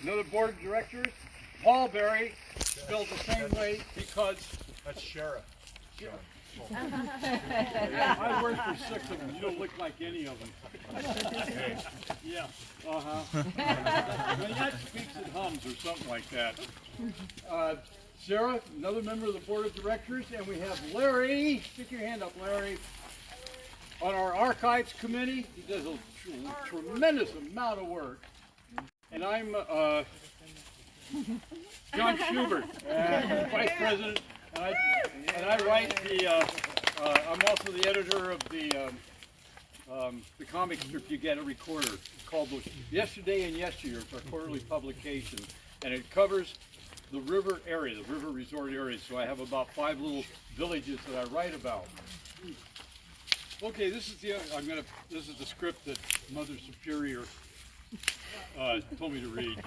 Another board of directors, Paul Berry, spelled the same way because that's sheriff. I worked for 6 of them. You don't look like any of them. Yeah. That speaks and hums or something like that. Sarah, another member of the board of directors, and we have Larry. Stick your hand up, Larry. On our archives committee, he does a tremendous amount of work. And I'm John Schubert, vice president, and I write the. I'm also the editor of the comic strip you get every quarter. It's called Yesterday and Yesteryear. It's our quarterly publication, and it covers the river area, the river resort area. So I have about 5 little villages that I write about. Okay, this is the script that Mother Superior told me to read.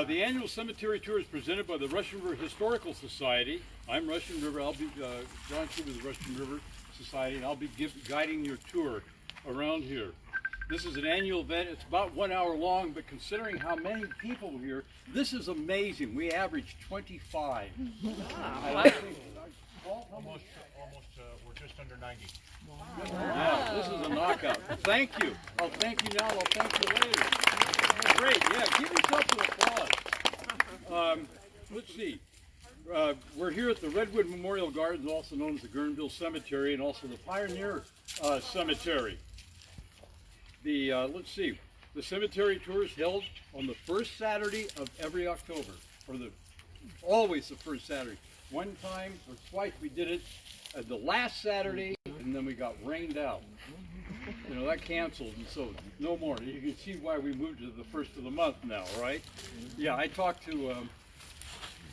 The annual cemetery tour is presented by the Russian River Historical Society. I'm Russian River. I'll be John Schubert of the Russian River Society, and I'll be guiding your tour around here. This is an annual event. It's about 1 hour long, but considering how many people here, this is amazing. We average 25. Wow. Almost, we're just under 90. Wow. Yeah, this is a knockout. Thank you. I'll thank you now. I'll thank you later. Great. Yeah, give yourself an applause. Let's see. We're here at the Redwood Memorial Gardens, also known as the Guerneville Cemetery, and also the Pioneer Cemetery. Let's see. The cemetery tour is held on the first Saturday of every October, or always the first Saturday. One time or twice we did it the last Saturday, and then we got rained out. You know, that canceled, and so no more. You can see why we moved to the first of the month now, right? Yeah, I talked to,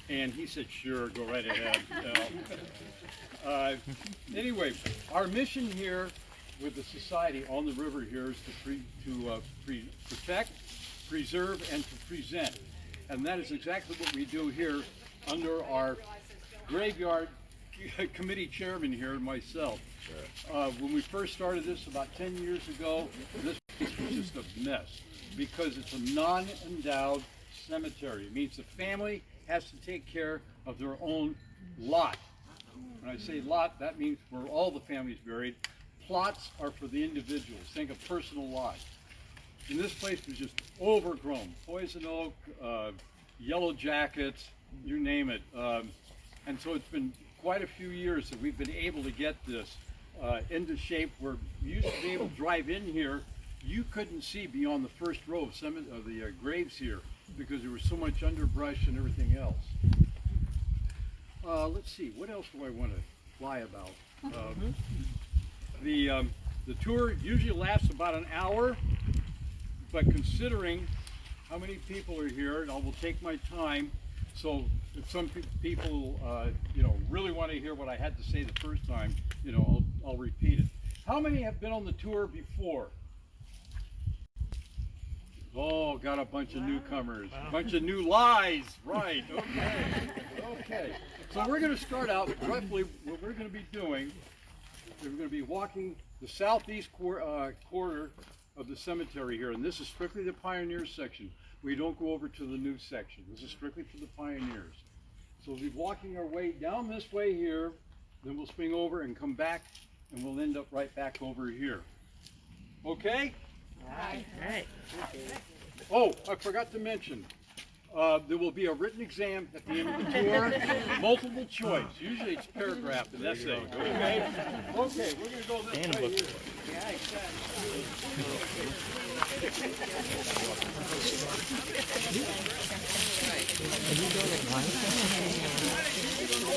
and he said, sure, go right ahead. Anyway, our mission here with the society on the river here is to protect, preserve, and to present. And that is exactly what we do here under our graveyard committee chairman here and myself. When we first started this about 10 years ago, this place was just a mess because it's a non-endowed cemetery. It means the family has to take care of their own lot. When I say lot, that means where all the family's buried. Plots are for the individuals. Think of personal lots. And this place was just overgrown. Poison oak, yellow jackets, you name it. And so it's been quite a few years that we've been able to get this into shape where you used to be able to drive in here. You couldn't see beyond the first row of the graves here because there was so much underbrush and everything else. Let's see, what else do I want to fly about? The tour usually lasts about an hour, but considering how many people are here, and I will take my time. So if some people, really want to hear what I had to say the first time, I'll repeat it. How many have been on the tour before? Oh, got a bunch of newcomers, a bunch of new lies, right? Okay, okay. So we're going to start out roughly. What we're going to be doing is we're going to be walking the southeast quarter of the cemetery here, and this is strictly the Pioneers section. We don't go over to the new section. This is strictly for the Pioneers. So we'll be walking our way down this way here, then we'll swing over and come back, and we'll end up right back over here. Okay? All right. Oh, I forgot to mention, there will be a written exam at the end of the tour, multiple choice. Usually it's paragraph and essay. Okay? Okay, we're going to go this way here. Yeah, exactly.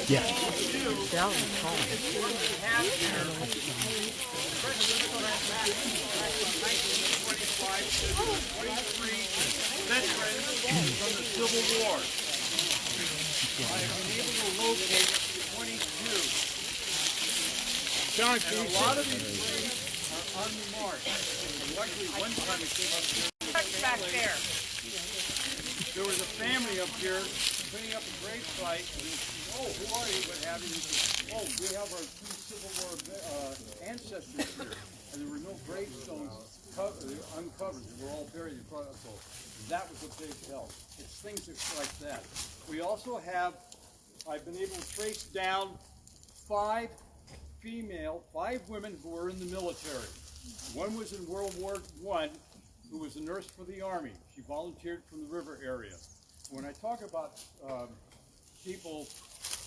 Yeah. Veterans from the Civil War. I have been able to locate 22. John, and a lot of these graves are unmarked. Luckily, one time it came up here. Back there. There was a family up here putting up a grave site. And oh, who are you? What have you? Oh, we have our 2 Civil War ancestors here. And there were no gravestones uncovered. They were all buried in front of us. So that was a big help. It's things like that. We also have, I've been able to trace down 5 women who were in the military. One was in World War I, who was a nurse for the Army. She volunteered from the river area. When I talk about people,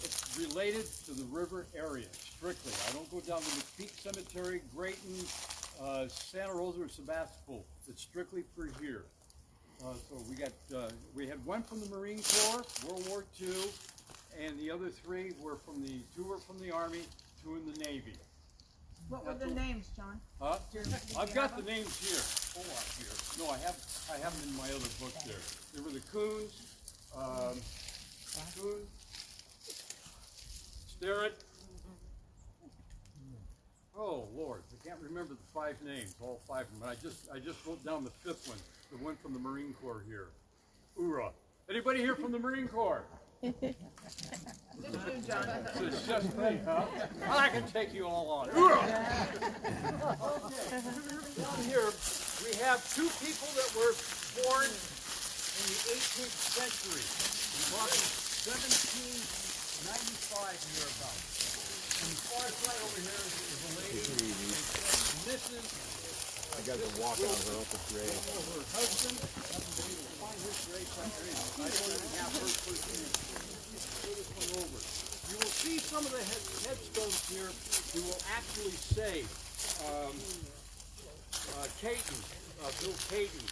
it's related to the river area, strictly. I don't go down to McPeak Cemetery, Grayton, Santa Rosa, or Sebastopol. It's strictly for here. So we had one from the Marine Corps, World War II, and the other 3 were two were from the Army, 2 in the Navy. What were the names, John? Huh? I've got the names here. Hold on here. No, I have them in my other book there. They were the Coens, Starrett. Oh Lord, I can't remember the 5 names, all 5 of them. But I just wrote down the 5th one, the one from the Marine Corps here. Ura. Anybody here from the Marine Corps? Just you, John. So it's just me, huh? I can take you all on. Okay. Down here, we have 2 people that were born in the 18th century. Born in 1795 nearabouts. And the far side over here is a lady, Mrs. I got to walk on her uncle's grave. Her husband. I haven't been able to find his grave somewhere. I don't even have her first name. Pull this one over. You will see some of the headstones here. You will actually say Caton, Bill Caton,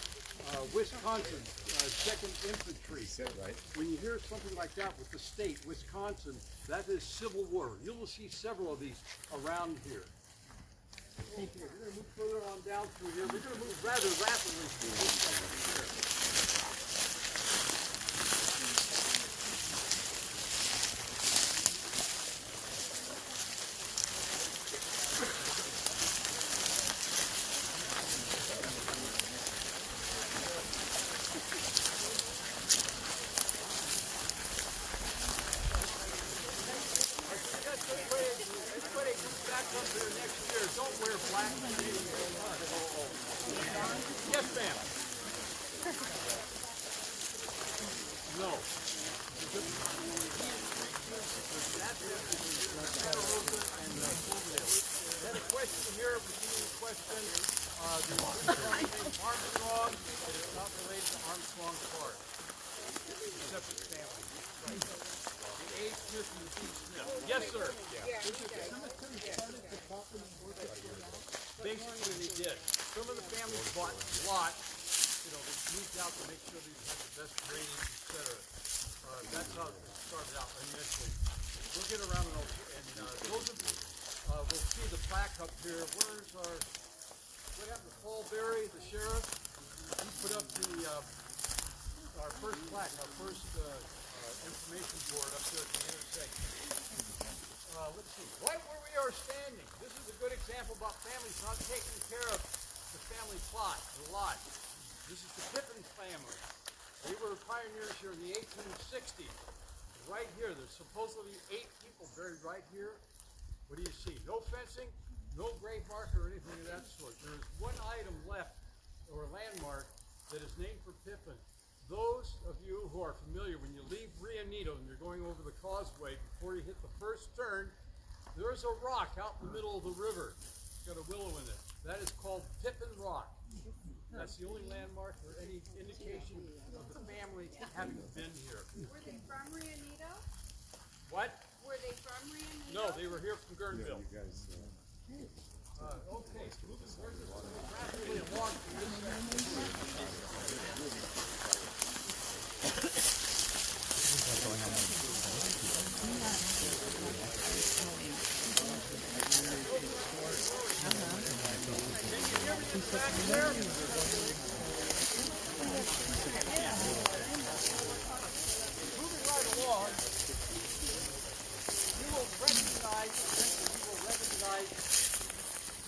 Wisconsin, 2nd Infantry. Right. When you hear something like that with the state, Wisconsin, that is Civil War. You will see several of these around here. Okay, we're going to move further on down through here. We're going to move rather rapidly through this section here. Everybody comes back up here next year. Don't wear black. Yes, ma'am. No. Had a question here. Receiving a question. There's Armstrong. It is not related to Armstrong Park. Separate family. Right. The A. Smith and the B. Smith. Yes, sir. Basically, they did. Some of the families bought lots. They moved out to make sure they had the best drainage, etc. That's how it started out initially. We'll get around and those of we'll see the plaque up here. Where's what happened to Paul Berry, the sheriff? He put up our first plaque, our first information board up there at the intersection. Let's see, right where we are standing. This is a good example about families not taking care of the family plot, the lot. This is the Pippin family. They were pioneers here in the 1860s. Right here, there's supposedly 8 people buried right here. What do you see? No fencing, no grave marker or anything of that sort. There is one item left, or a landmark, that is named for Pippin. Those of you who are familiar, when you leave Rio Neto and you're going over the causeway, before you hit the first turn, there's a rock out in the middle of the river. It's got a willow in it. That is called Pippin Rock. That's the only landmark or any indication of the family having been here. Were they from Rio Neto? What? Were they from Rio Neto? No, they were here from Guerneville. You guys, Okay, moving rapidly along through this moving right along, you will recognize,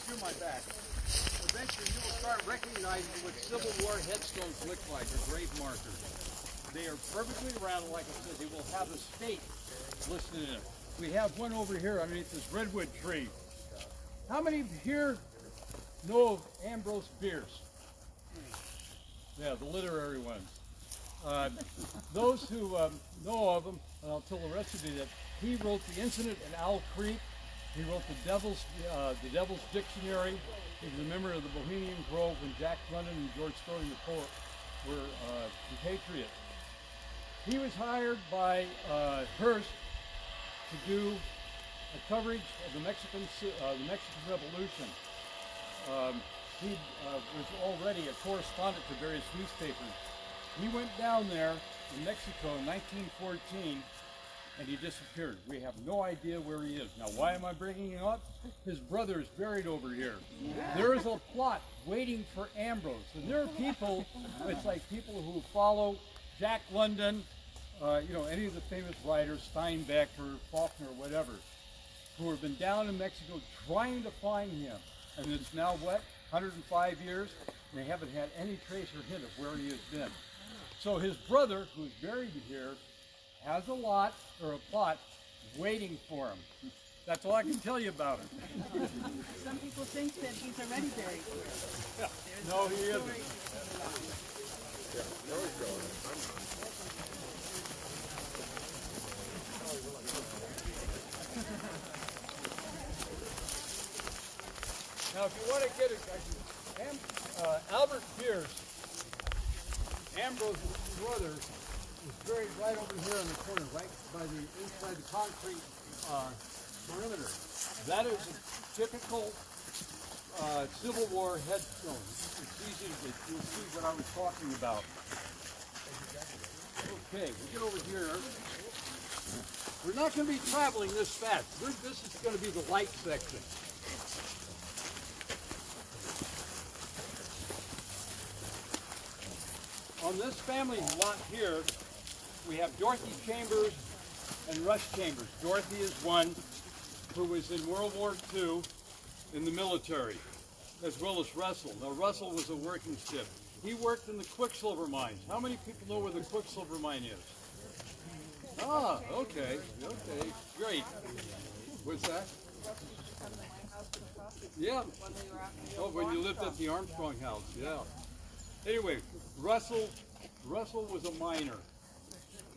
do my back. Eventually you will start recognizing what Civil War headstones look like, or grave markers. They are perfectly round, like I said, they will have a state listed in it. We have one over here underneath this redwood tree. How many here know of Ambrose Bierce? Yeah, the literary ones. Those who know of him, and I'll tell the rest of you that he wrote The Incident at Owl Creek. He wrote the Devil's Dictionary. He was a member of the Bohemian Grove when Jack London and George Sterling, the poet, were compatriots. He was hired by Hearst to do a coverage of the Mexican Revolution. He was already a correspondent to various newspapers. He went down there in Mexico in 1914 and he disappeared. We have no idea where he is. Now, why am I bringing him up? His brother is buried over here. There is a plot waiting for Ambrose. And there are people, it's like people who follow Jack London, any of the famous writers, Steinbeck or Faulkner or whatever, who have been down in Mexico trying to find him. And it's now what, 105 years? And they haven't had any trace or hint of where he has been. So his brother, who's buried here, has a lot, or a plot, waiting for him. That's all I can tell you about him. Some people think that he's already buried here. Yeah. No, he isn't. Now, if you want to get it, Albert Pierce, Ambrose's brother, is buried right over here in the corner, right by the inside the concrete perimeter. That is a typical Civil War headstone. It's easy to you'll see what I was talking about. Okay, we get over here. We're not going to be traveling this fast. This is going to be the light section. On this family lot here, we have Dorothy Chambers and Rush Chambers. Dorothy is one who was in World War II in the military, as well as Russell. Now, Russell was a working stiff. He worked in the Quicksilver mines. How many people know where the Quicksilver mine is? Ah, okay, great. What's that? Yeah. Oh, when you lived at the Armstrong house, yeah. Anyway, Russell was a miner.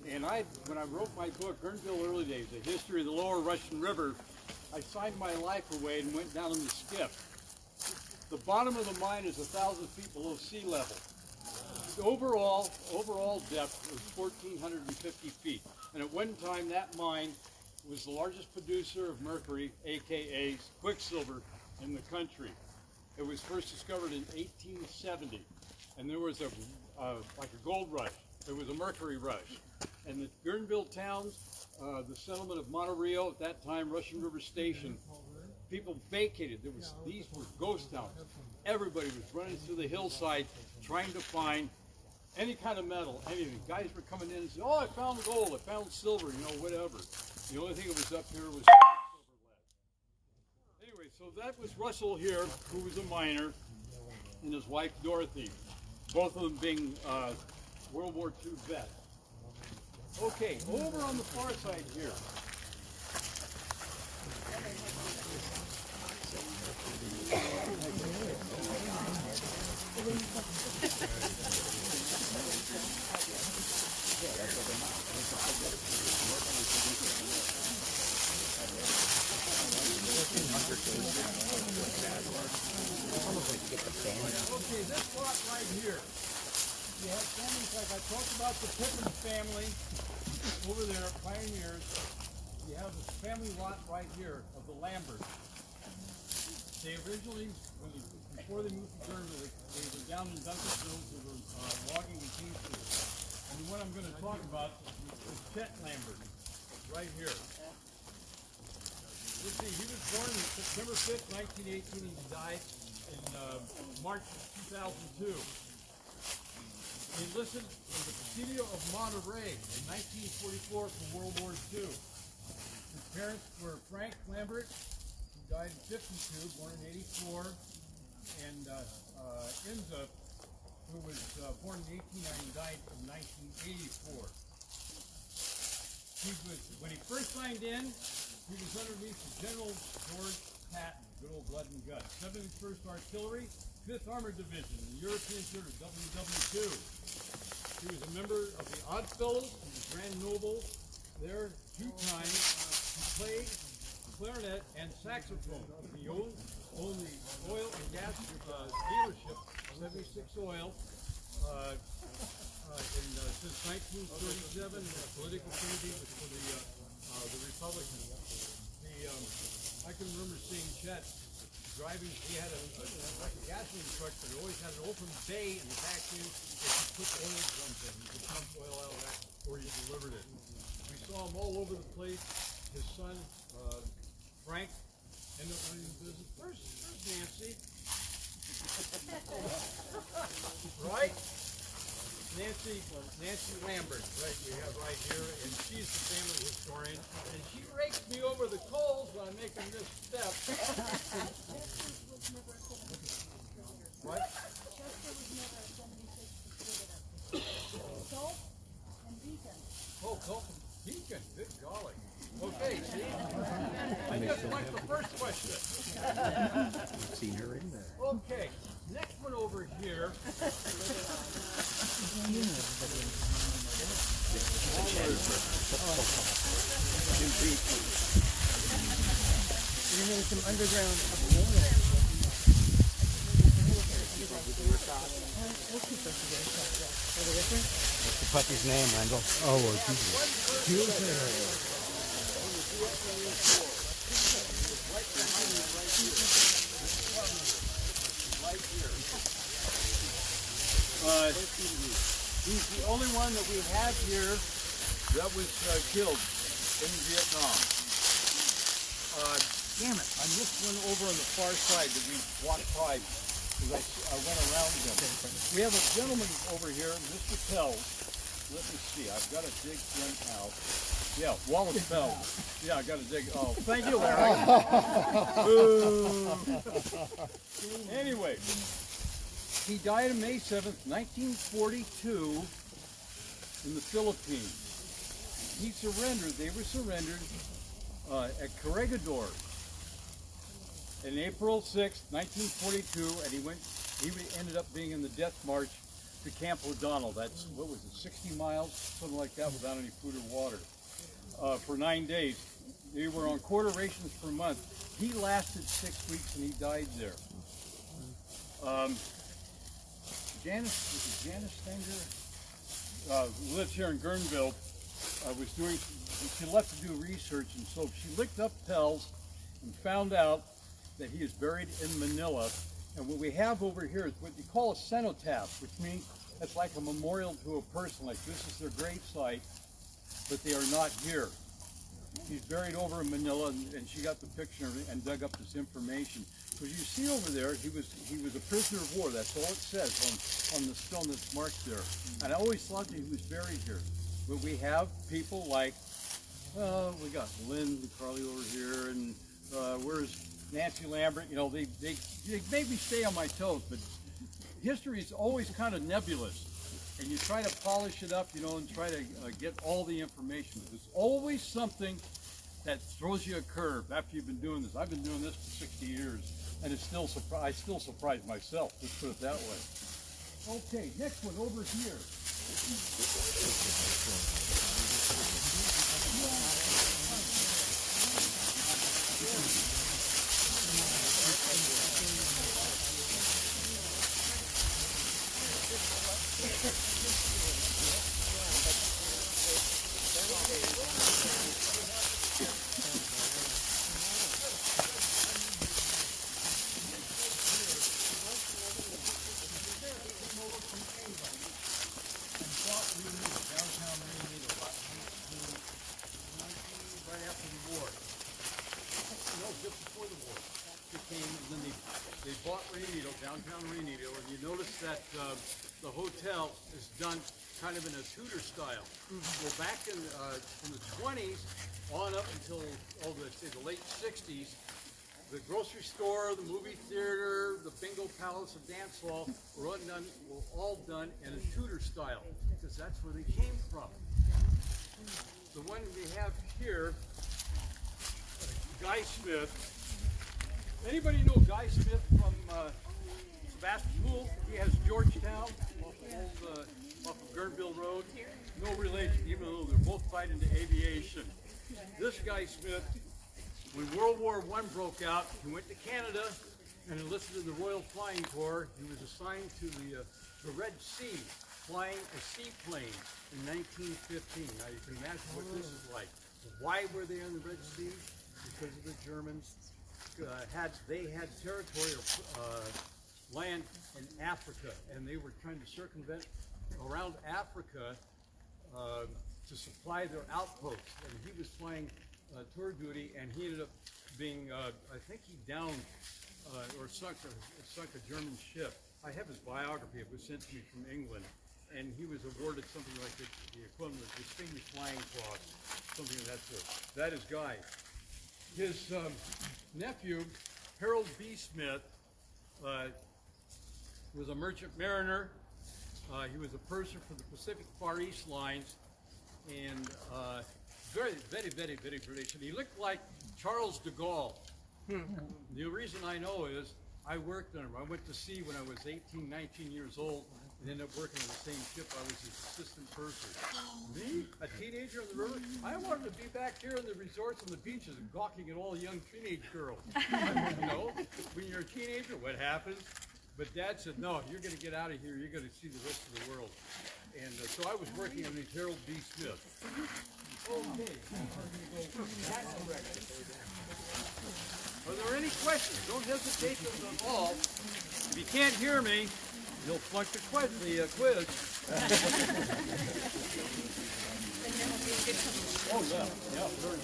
And when I wrote my book, Guerneville Early Days, A History of the Lower Russian River, I signed my life away and went down in the skiff. The bottom of the mine is 1,000 feet below sea level. The overall depth was 1,450 feet. And at one time, that mine was the largest producer of mercury, aka quicksilver, in the country. It was first discovered in 1870. And there was like a gold rush. There was a mercury rush. And the Guerneville towns, the settlement of Monterrey at that time, Russian River Station, people vacated. These were ghost towns. Everybody was running through the hillside trying to find any kind of metal, anything. Guys were coming in and saying, "Oh, I found gold, I found silver, whatever." The only thing that was up here was silver lead. Anyway, so that was Russell here, who was a miner, and his wife Dorothy, both of them being World War II vets. Okay, over on the far side here. Okay, this lot right here. You have families like I talked about the Pippin family over there, pioneers. You have this family lot right here of the Lamberts. They originally, before they moved to Germany, they were down in Duncanville. They were logging in Kingston. And the one I'm going to talk about is Chet Lambert, right here. Let's see, he was born on September 5th, 1918, and he died in March 2002. He enlisted in the Presidio of Monterey in 1944 for World War II. His parents were Frank Lambert, who died in 52, born in 84, and Inza, who was born in 1890 and died in 1984. When he first signed in, he was underneath General George Patton. good old blood and guts. 71st Artillery, 5th Armored Division, the European theater, WW2. He was a member of the Oddfellows and the Grand Noble. There, 2 times. He played clarinet and saxophone. He owned the oil and gas dealership, 76 Oil. Since 1937, political affinity was for the Republicans. I can remember seeing Chet driving. He had like a gasoline truck, but it always had an open bay in the vacuum that you put oil drums in. You could pump oil out of that, or you delivered it. We saw him all over the place. His son, Frank, ended up running the business. Where's Nancy? Right? Nancy Lambert, right, we have right here, and she's the family historian, and she rakes me over the coals when I'm making this step. What? Chester was never a 76 distributor. Gulf and Beacon. Oh, Gulf and Beacon, good golly. Okay, see? I just like the first question. Seen her in there. Okay, next one over here. There's some underground. What's the puppy's name, Randall? Oh, He's the only one that we have here that was killed in Vietnam. Damn it! I missed one over on the far side that we walked by because I went around them. We have a gentleman over here, Mr. Pell. Let me see. I've got to dig him out. Yeah, Wallace Pell. Yeah, I got to dig. Oh, thank you, Larry. Anyway. He died on May 7th, 1942 in the Philippines. He surrendered, they were surrendered at Corregidor in April 6th, 1942, and he ended up being in the death march to Camp O'Donnell. That's, what was it, 60 miles, something like that, without any food or water, for 9 days. They were on quarter rations per month. He lasted 6 weeks and he died there. Janice Stanger, who lives here in Guerneville, she left to do research, and so she looked up Pell's and found out that he is buried in Manila. And what we have over here is what you call a cenotaph, which means it's like a memorial to a person, like this is their grave site, but they are not here. He's buried over in Manila, and she got the picture and dug up this information. So you see over there, he was a prisoner of war. That's all it says on the stone that's marked there. And I always thought that he was buried here. But we have people like, we got Lynn Carly over here, and where's Nancy Lambert? You know, they make me stay on my toes. But history is always kind of nebulous, and you try to polish it up, you know, and try to get all the information. There's always something that throws you a curve after you've been doing this. I've been doing this for 60 years. And it's still I still surprise myself, let's put it that way. Okay, next one over here. Downtown Reno, and you notice that the hotel is done kind of in a Tudor style. Well, back in the 20s on up until let's say the late 60s, the grocery store, the movie theater, the bingo palace, the dance hall were all done in a Tudor style because that's where they came from. The one we have here, Guy Smith, Anybody know Guy Smith from Sebastopol? He has Georgetown off of Guerneville Road. No relation, even though they're both tied into aviation. This Guy Smith, when World War I broke out, he went to Canada and enlisted in the Royal Flying Corps. He was assigned to the Red Sea, flying a seaplane in 1915. Now you can imagine what this is like. Why were they on the Red Sea? Because of the Germans. They had territory or land in Africa, and they were trying to circumvent around Africa to supply their outposts. And he was flying tour duty, and he ended up being, I think he downed or sunk a German ship. I have his biography. It was sent to me from England, and he was awarded something like the equivalent of Distinguished Flying Cross, something of that sort. That is Guy. His nephew, Harold B. Smith, was a merchant mariner. He was a purser for the Pacific Far East lines, and very, very, very, very British. And he looked like Charles de Gaulle. The reason I know is I worked on him. I went to sea when I was 18, 19 years old, and ended up working on the same ship. I was his assistant purser. Me, a teenager on the river, I wanted to be back here in the resorts and the beaches gawking at all young teenage girls. You know, when you're a teenager, what happens? But Dad said, no, you're going to get out of here. You're going to see the rest of the world. And so I was working on the Harold B. Smith. Okay. Are there any questions? Don't hesitate to involve. If you can't hear me, you'll flunk the quiz. Oh, yeah, very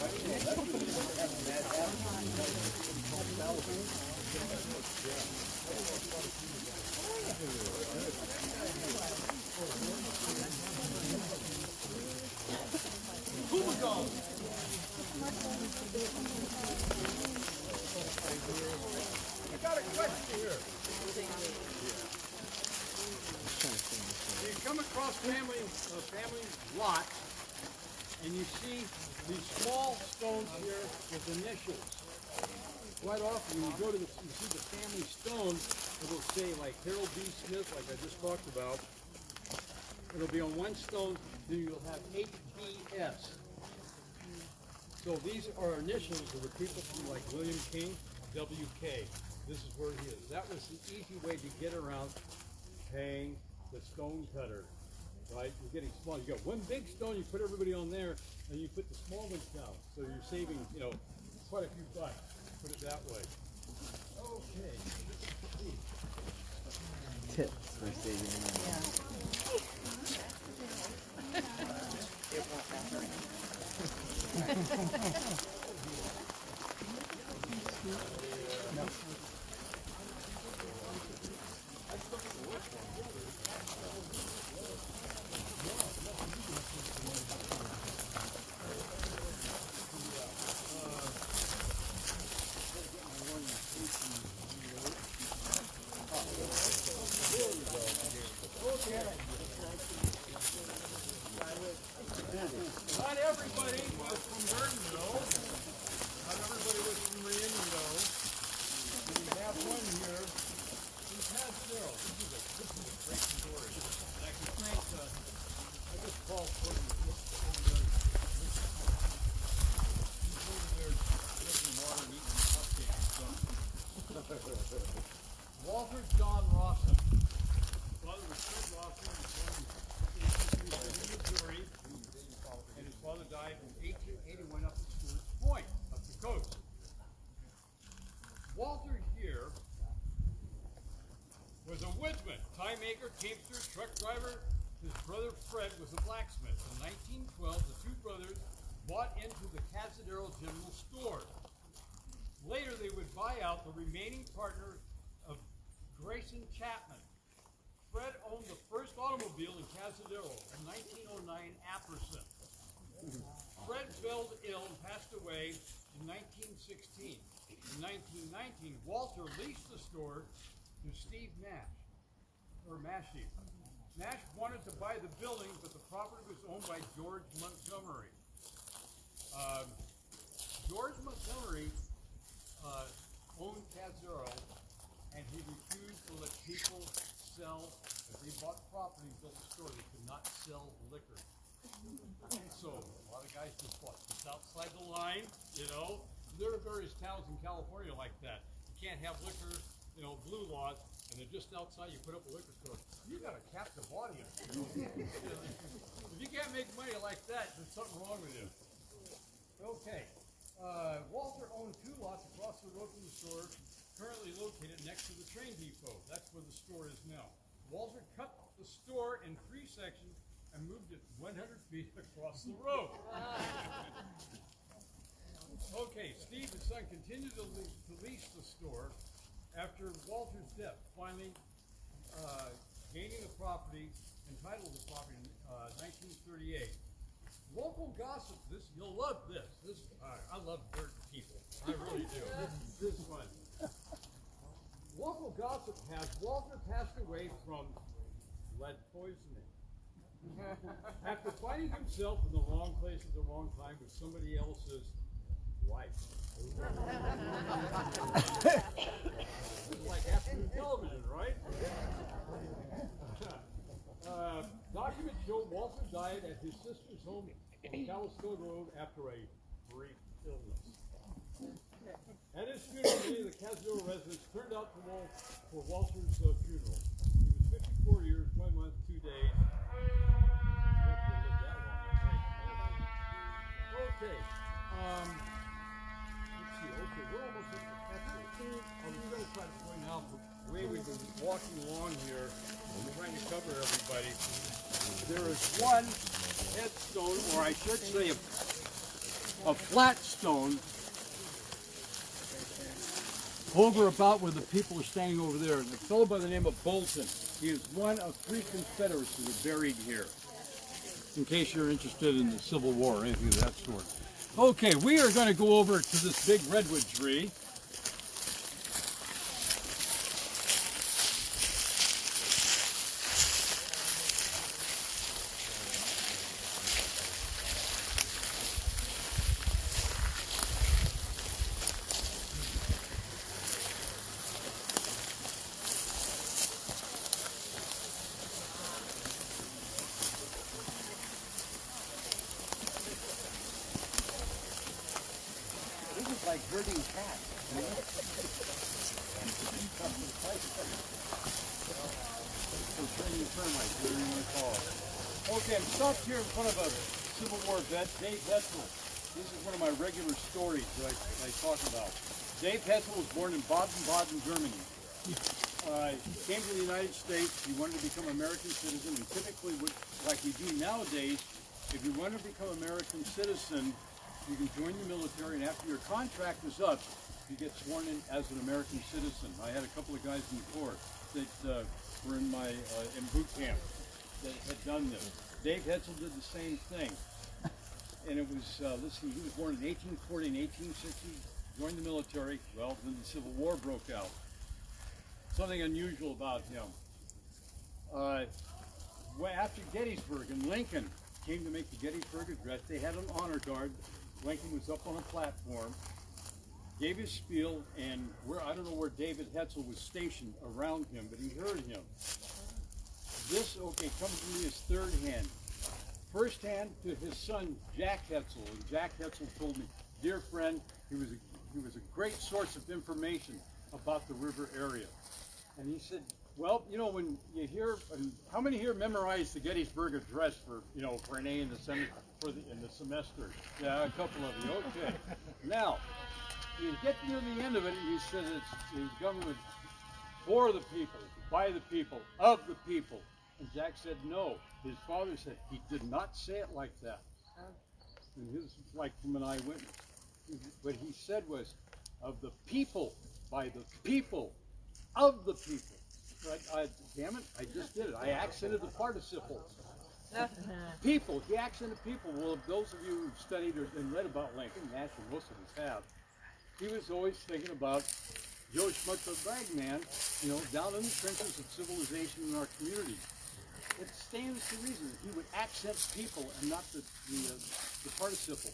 I got a question here. You come across family lots, and you see these small stones here with initials. Quite often, when you go to you see the family stone, it'll say like Harold B. Smith, like I just talked about. It'll be on one stone, then you'll have HBS. So these are initials of the people from like William King, WK. This is where he is. That was the easy way to get around paying the stone cutter, right? You're getting small. You got one big stone, you put everybody on there, and you put the small ones down. So you're saving, quite a few bucks. Put it that way. Okay. Tips for saving money. It won't evaporate. Not everybody was from Burtonville. Not everybody was from Reunionville. We have one here. He's Hazdale. This is a great story. And I can thank, I just called for him. He's over there drinking water and eating cupcakes. So. Walter John Rawson. His father was Fred Rawson. He was in Missouri. And his father died in 1881 up at Stewart's Point, up the coast. Walter here was a woodsman, tie maker, teamster, truck driver. His brother Fred was a blacksmith. In 1912, the two brothers bought into the Cazadero General Store. Later, they would buy out the remaining partner of Grayson Chapman. Fred owned the first automobile in Cazadero, a 1909 Apperson. Fred fell ill and passed away in 1916. In 1919, Walter leased the store to Steve Massey. Nash wanted to buy the building, but the property was owned by George Montgomery. George Montgomery owned Cazero, and he refused to let people sell, if they bought property and built a store, they could not sell liquor. And so, a lot of guys just bought just outside the line, you know. There are various towns in California like that. You can't have liquor, you know, blue laws, and they're just outside, you put up a liquor store. You got a captive audience. If you can't make money like that, there's something wrong with you. Okay. Walter owned 2 lots across the road from the store, currently located next to the train depot. That's where the store is now. Walter cut the store in 3 sections and moved it 100 feet across the road. Okay, Steve, his son, continued to lease the store after Walter's death, finally gaining the property, entitled the property in 1938. Local gossip, you'll love this. I love dirt people. I really do. This one. Local gossip has Walter passed away from lead poisoning. After finding himself in the wrong place at the wrong time with somebody else's wife. It's like afternoon television, right? Documents show Walter died at his sister's home on Calistoga Road after a brief illness. At his funeral, many of the Cazero residents turned out for Walter's funeral. He was 54 years, 1 month, 2 days. Okay. Let's see. Okay, we're almost at the festival. I'm going to try to point out the way we've been walking along here. I'm trying to cover everybody. There is one headstone, or I should say a flat stone, over about where the people are standing over there. And a fellow by the name of Bolton. He is one of 3 Confederates who are buried here, in case you're interested in the Civil War or anything of that sort. Okay, we are going to go over to this big redwood tree. Like herding cats. Okay, I'm stopped here in front of a Civil War vet, Dave Hetzel. This is one of my regular stories that I talk about. Dave Hetzel was born in Baden-Baden, Germany. He came to the United States. He wanted to become an American citizen, and typically, like we do nowadays, if you want to become an American citizen, you can join the military, and after your contract is up, you get sworn in as an American citizen. I had a couple of guys in the Corps that were in my in boot camp that had done this. Dave Hetzel did the same thing, and it was let's see, he was born in 1840 and 1860. Joined the military. Well, then the Civil War broke out. Something unusual about him. After Gettysburg and Lincoln came to make the Gettysburg Address, they had an honor guard. Lincoln was up on a platform, gave his spiel, and I don't know where David Hetzel was stationed around him, but he heard him. This, okay, comes to me as third hand. First hand to his son, Jack Hetzel, and Jack Hetzel told me, dear friend, he was a great source of information about the river area. And he said, well, you know, when you hear, how many here memorized the Gettysburg Address for an A in the semester? Yeah, a couple of you. Okay. Now, you get near the end of it, and he says it's government for the people, by the people, of the people. And Jack said no. His father said he did not say it like that. And his was like from an eyewitness. What he said was, of the people, by the people, of the people. Damn it, I just did it. I accented the participles. People, he accented people. Well, those of you who've studied and read about Lincoln, naturally most of us have, he was always thinking about Joe Schmutz, the bagman, down in the trenches of civilization in our community. It stands to reason that he would accent people and not the participle.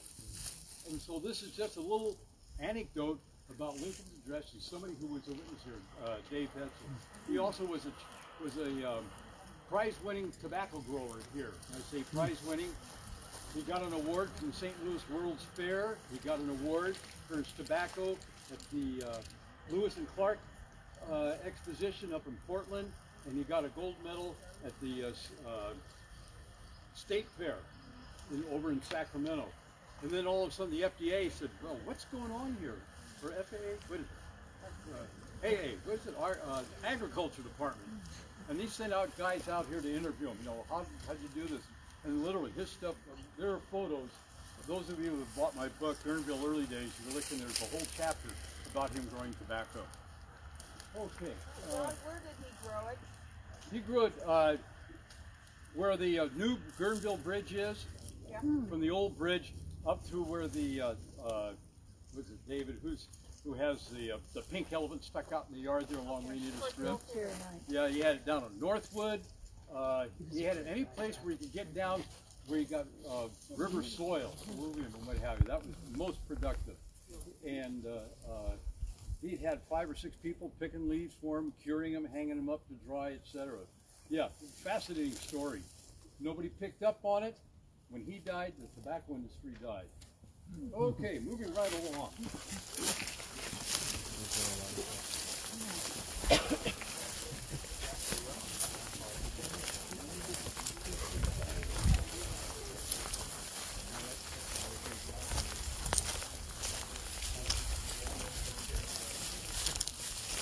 And so this is just a little anecdote about Lincoln's address is somebody who was a witness here, Dave Hetzel. He also was a prize-winning tobacco grower here. I say prize-winning. He got an award from the St. Louis World's Fair. He got an award for his tobacco at the Lewis and Clark exposition up in Portland, and he got a gold medal at the State Fair over in Sacramento. And then all of a sudden the FDA said, well, what's going on here? Or FAA, what is it? AA, what is it? Our Agriculture Department. And they sent out guys out here to interview him. You know, how'd you do this? And literally, his stuff, there are photos. Those of you who have bought my book, Guerneville Early Days, you're looking, there's a whole chapter about him growing tobacco. Okay. John, where did he grow it? He grew it where the new Guerneville Bridge is, Yeah. from the old bridge up to where the, what's it, David, who has the pink elephant stuck out in the yard there along Rainita Strip. Yeah, he had it down on Northwood. He had it any place where you could get down where you got river soil, alluvium and what have you. That was most productive. And he'd had 5 or 6 people picking leaves for him, curing them, hanging them up to dry, etc. Yeah, fascinating story. Nobody picked up on it. When he died, the tobacco industry died. Okay, moving right along.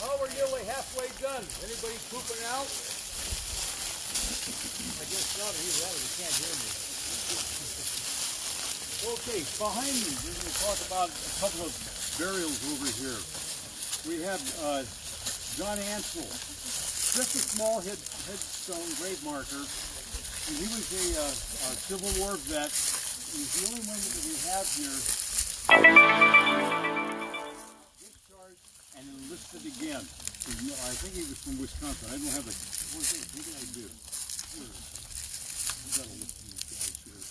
Oh, we're nearly halfway done. Anybody pooping out? I guess not. Either that or they can't hear me. Okay, behind me, we're going to talk about a couple of burials over here. We have John Ansel, just a small headstone grave marker. And he was a Civil War vet. He's the only one that we have here. Discharged and enlisted again. I think he was from Wisconsin. I don't have the. What did I do? Here. We got to look at these guys here.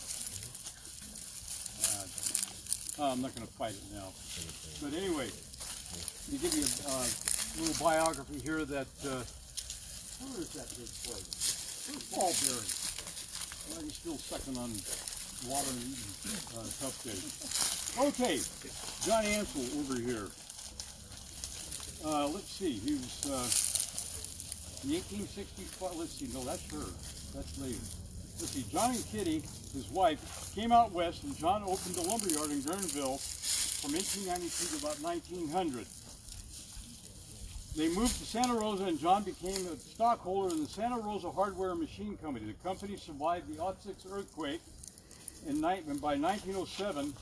I'm not going to fight it now. But anyway, to give you a little biography here that, where is that big place? Where's Paul Berry? Well, he's still sucking on water and eating tough days. Okay, John Ansel over here. Let's see, he was in 1865, let's see, no, that's her. That's later. Let's see, John and Kitty, his wife, came out west, and John opened a lumber yard in Guerneville from 1892 to about 1900. They moved to Santa Rosa, and John became a stockholder in the Santa Rosa Hardware and Machine Company. The company survived the '06 earthquake, and by 1907,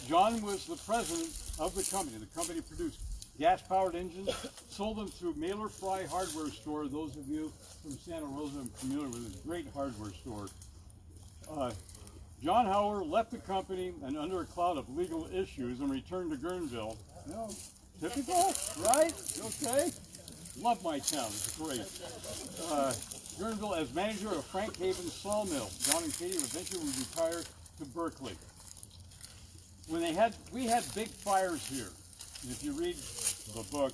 John was the president of the company. The company produced gas-powered engines, sold them through Mailer Fry Hardware Store. Those of you from Santa Rosa are familiar with this great hardware store. John, however, left the company and under a cloud of legal issues and returned to Guerneville. You know, typical, right? Okay. Love my town. It's great. Guerneville as manager of Frank Haven's sawmill. John and Katie eventually would retire to Berkeley. When we had big fires here. And if you read the book,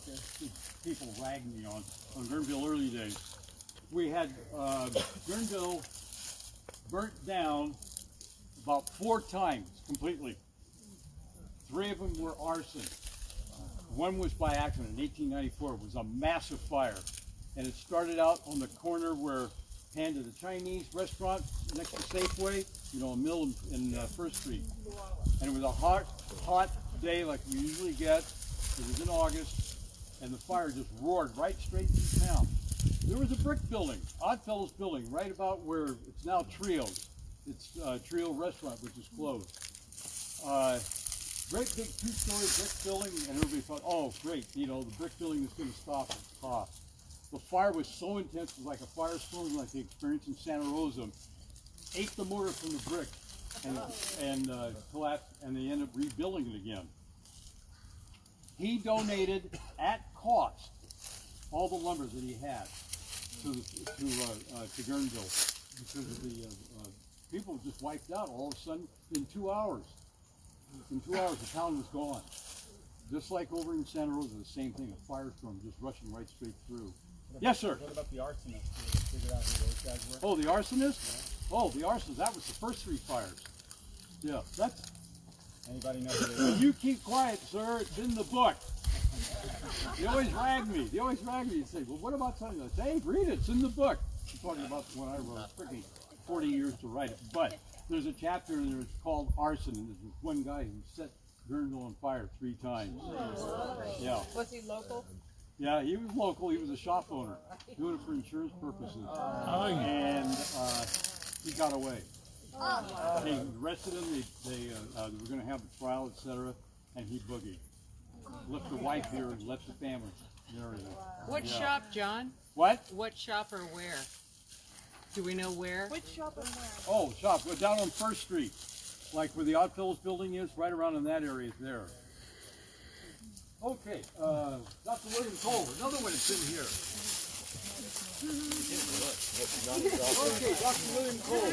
people rag me on Guerneville Early Days. We had Guerneville burnt down about 4 times completely. 3 of them were arson. One was by accident in 1894. It was a massive fire. And it started out on the corner where Panda, the Chinese restaurant next to Safeway, you know, a mill in First Street. And it was a hot day like we usually get. It was in August, and the fire just roared right straight through town. There was a brick building, Oddfellows building, right about where it's now Trio's. It's Trio Restaurant, which is closed. Great big 2-story brick building, and everybody thought, oh, great, you know, the brick building is going to stop at the top. The fire was so intense, it was like a firestorm like they experienced in Santa Rosa. Ate the mortar from the brick and collapsed, and they ended up rebuilding it again. He donated at cost all the lumber that he had to Guerneville because of the people just wiped out all of a sudden in 2 hours. In 2 hours, the town was gone. just like over in Santa Rosa, the same thing, a firestorm just rushing right straight through. Yes, sir. What about the arsonist? Did you figure out who those guys were? Oh, the arsonist? Oh, the arsonist, that was the first 3 fires. Yeah, that's, Anybody know who they were? you keep quiet, sir, it's in the book. They always rag me and say, well, what about something? I say, hey, read it, it's in the book. I'm talking about when I wrote, it took me 40 years to write it. But there's a chapter in there, it's called Arson, and there's this one guy who set Guerneville on fire 3 times. Yeah. Was he local? Yeah, he was local, he was a shop owner, doing it for insurance purposes. And he got away. They arrested him, they were going to have a trial, etc., and he boogied. Left the wife here and left the family and everything. What Yeah. shop, John? What? What shop or where? Do we know where? Which shop and where? Oh, shop. We're down on First Street, like where the Oddfellows building is, right around in that area there. Okay, Dr. William Cole, another one that's in here. Okay, Dr. William Cole.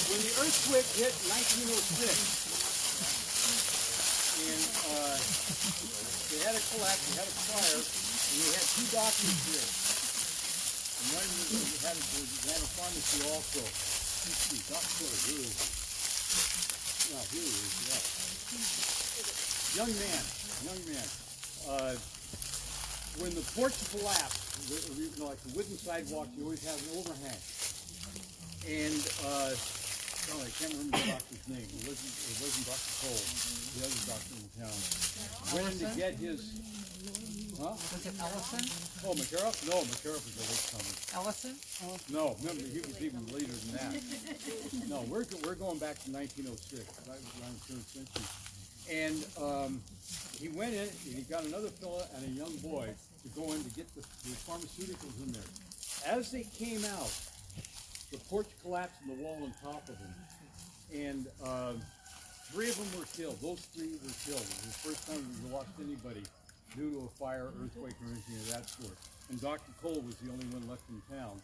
When the earthquake hit in 1906, and they had a collapse, they had a fire, and they had 2 doctors here. And one had a pharmacy also. Let's see, Dr. Here he is. Yeah, here he is, yeah. Young man. When the porch collapsed, like the wooden sidewalks, you always have an overhang. And, I can't remember the doctor's name. It wasn't Dr. Cole, the other doctor in town. Went in to get his, huh? Was it Ellison? Oh, McCarroll? No, McCarroll was a late comer. Ellison? No, remember, he was even later than that. No, we're going back to 1906, right around the 3rd century. And he went in, and he got another fella and a young boy to go in to get the pharmaceuticals in there. As they came out, the porch collapsed in the wall on top of them. And 3 of them were killed. Those 3 were killed. It was the first time we lost anybody due to a fire, earthquake, or anything of that sort. And Dr. Cole was the only one left in town.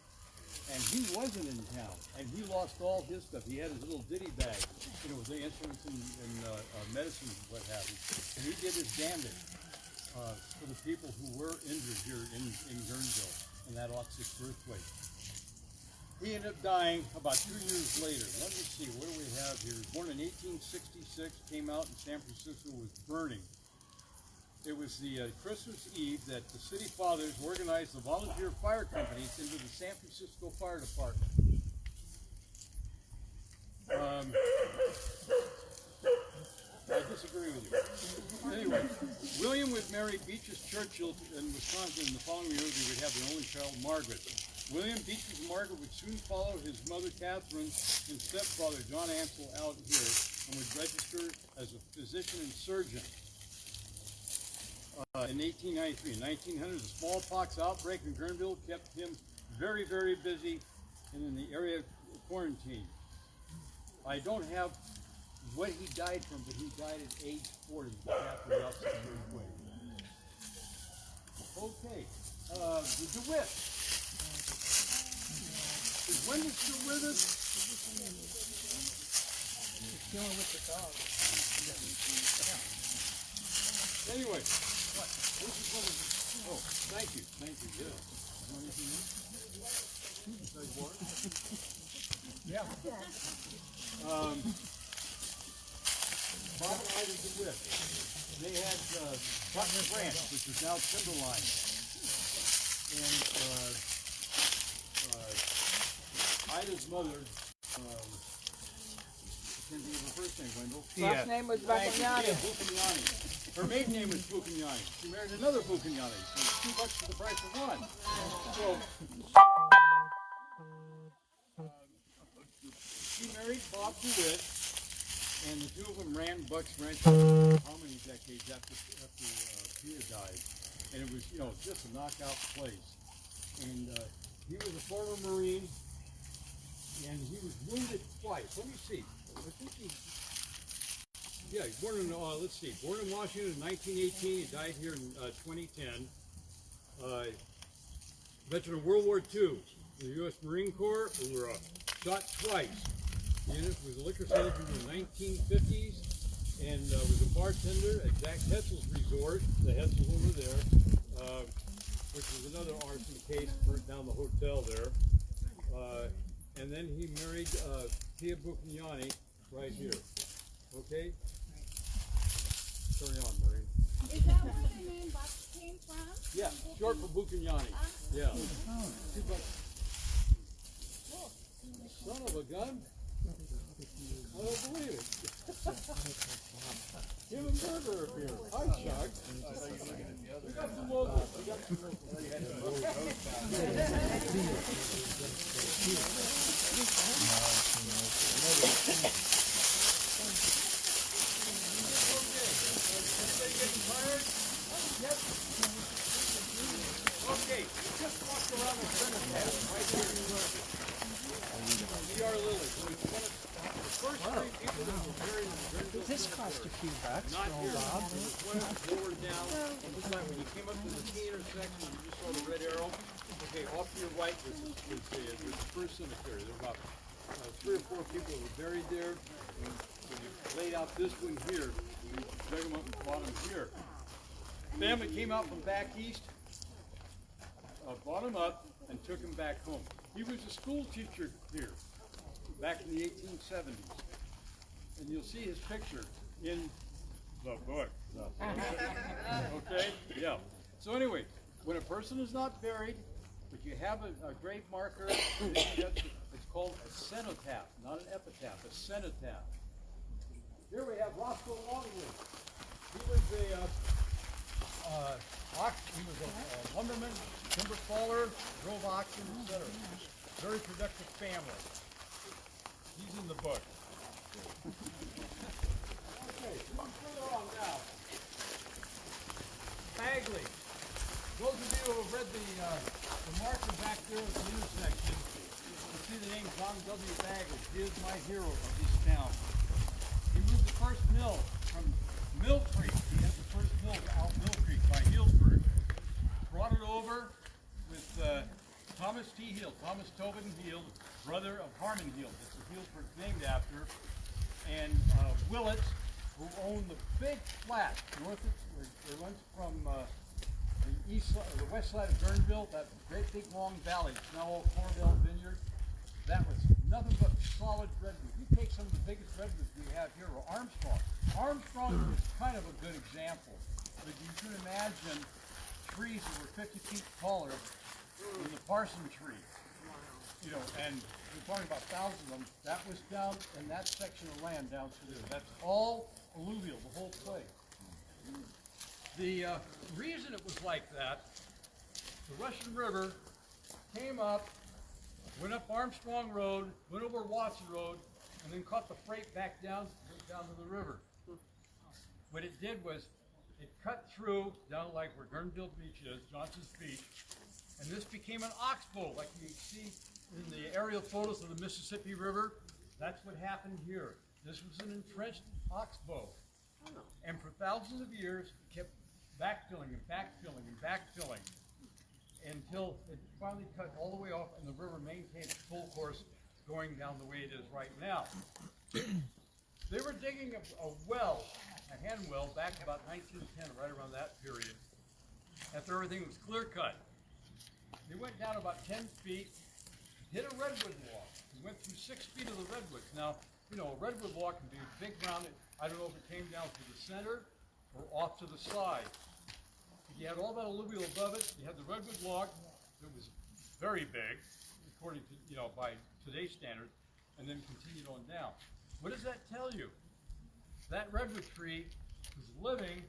And he wasn't in town, and he lost all his stuff. He had his little ditty bag, with the instruments and medicines and what have you. And he did his damnedest for the people who were injured here in Guerneville in that 06 earthquake. He ended up dying about 2 years later. Let me see, what do we have here? He was born in 1866, came out in San Francisco, was burning. It was the Christmas Eve that the city fathers organized the volunteer fire companies into the San Francisco Fire Department. I disagree with you. Anyway, William would marry Beatrice Churchill in Wisconsin, and the following year they would have their only child, Margaret. William Beatrice and Margaret would soon follow his mother Catherine and stepfather John Ansel out here and would register as a physician and surgeon. In 1893. In 1900, the smallpox outbreak in Guerneville kept him very, very busy and in the area of quarantine. I don't have what he died from, but he died at age 40 after the upset earthquake. Okay, the DeWitt. Is Wendy still with us? He's dealing with the dog. Anyway, what? This is one of the, oh, thank you, yeah. You want anything else? Besides water? Yeah. Bob and Ida DeWitt. They had Butler Ranch, which is now Timberline. And Ida's mother, I can't think of her first name, Wendell. Last name was Bacagnani. Yeah, Bucagnani. Her maiden name was Bucagnani. She married another Bucagnani. So $2 for the price of one. So she married Bob DeWitt, and the 2 of them ran Buck's Ranch for how many decades after Peter died. And it was, just a knockout place. And he was a former Marine, and he was wounded twice. Let me see. I think he was born in, born in Washington in 1918. He died here in 2010. Veteran of World War II, the U.S. Marine Corps, who were shot twice. The unit was a liquor seller in the 1950s, and was a bartender at Jack Hetzel's resort, the Hetzel over there, which was another arson case, burnt down the hotel there. And then he married Pia Buccignani right here. Okay? Carry on, Maureen. Is that where the name Bucks came from? Yeah, short for Buccignani. Yeah. Two bucks. Son of a gun. I don't believe it. Him and Burger up here. Hi, Chuck. We got some locals. We got some Everybody getting tired? Yep. Okay, we just walked around the center path right here. VR Lily. So it's one of the first three people that were buried in the Grenville. This cost a few bucks Not for here. old Bob. It was one lower down. Looks like when you came up to the T intersection, you just saw the red arrow. Okay, off to your right was the first cemetery. There were about 3 or 4 people that were buried there. And when you laid out this one here, you dug them up and brought them here. Family came out from back east, brought him up, and took him back home. He was a school teacher here back in the 1870s. And you'll see his picture in the book. Okay? Yeah. So anyway, when a person is not buried, but you have a grave marker, it's called a cenotaph, not an epitaph, a cenotaph. Here we have Roscoe Longwood. He was a lumberman, timber faller, drove oxen, etc. Very productive family. He's in the book. Okay, moving further on now. Bagley. Those of you who have read the marker back there at the intersection, you see the name John W. Bagley. He is my hero of this town. He moved the first mill from Mill Creek. He had the first mill out Mill Creek by Healdsburg. Brought it over with Thomas T. Heald, Thomas Tobin Heald, brother of Harmon Heald. That's the Healdsburg named after. And Willits, who owned the big flat north of, it runs from the west side of Guerneville, that great big long valley. It's now all Corville Vineyard. That was nothing but solid redwood. You take some of the biggest redwoods we have here, or Armstrong. Armstrong is kind of a good example. But you can imagine trees that were 50 feet taller than the Parson tree. You know, and we're talking about thousands of them. That was down in that section of land down through there. That's all alluvial, the whole place. The reason it was like that, the Russian River came up, went up Armstrong Road, went over Watson Road, and then caught the freight back down to the river. What it did was, it cut through down like where Guerneville Beach is, Johnson's Beach, and this became an oxbow, like you see in the aerial photos of the Mississippi River. That's what happened here. This was an entrenched oxbow. And for thousands of years, it kept backfilling and backfilling and backfilling until it finally cut all the way off and the river maintained its full course going down the way it is right now. They were digging a well, a hand well, back about 1910, right around that period, after everything was clear cut. They went down about 10 feet, hit a redwood log. We went through 6 feet of the redwoods. Now, you know, a redwood log can be big, rounded. I don't know if it came down to the center or off to the side. You had all that alluvial above it. You had the redwood log that was very big, according to, you know, by today's standards, and then continued on down. What does that tell you? That redwood tree was living,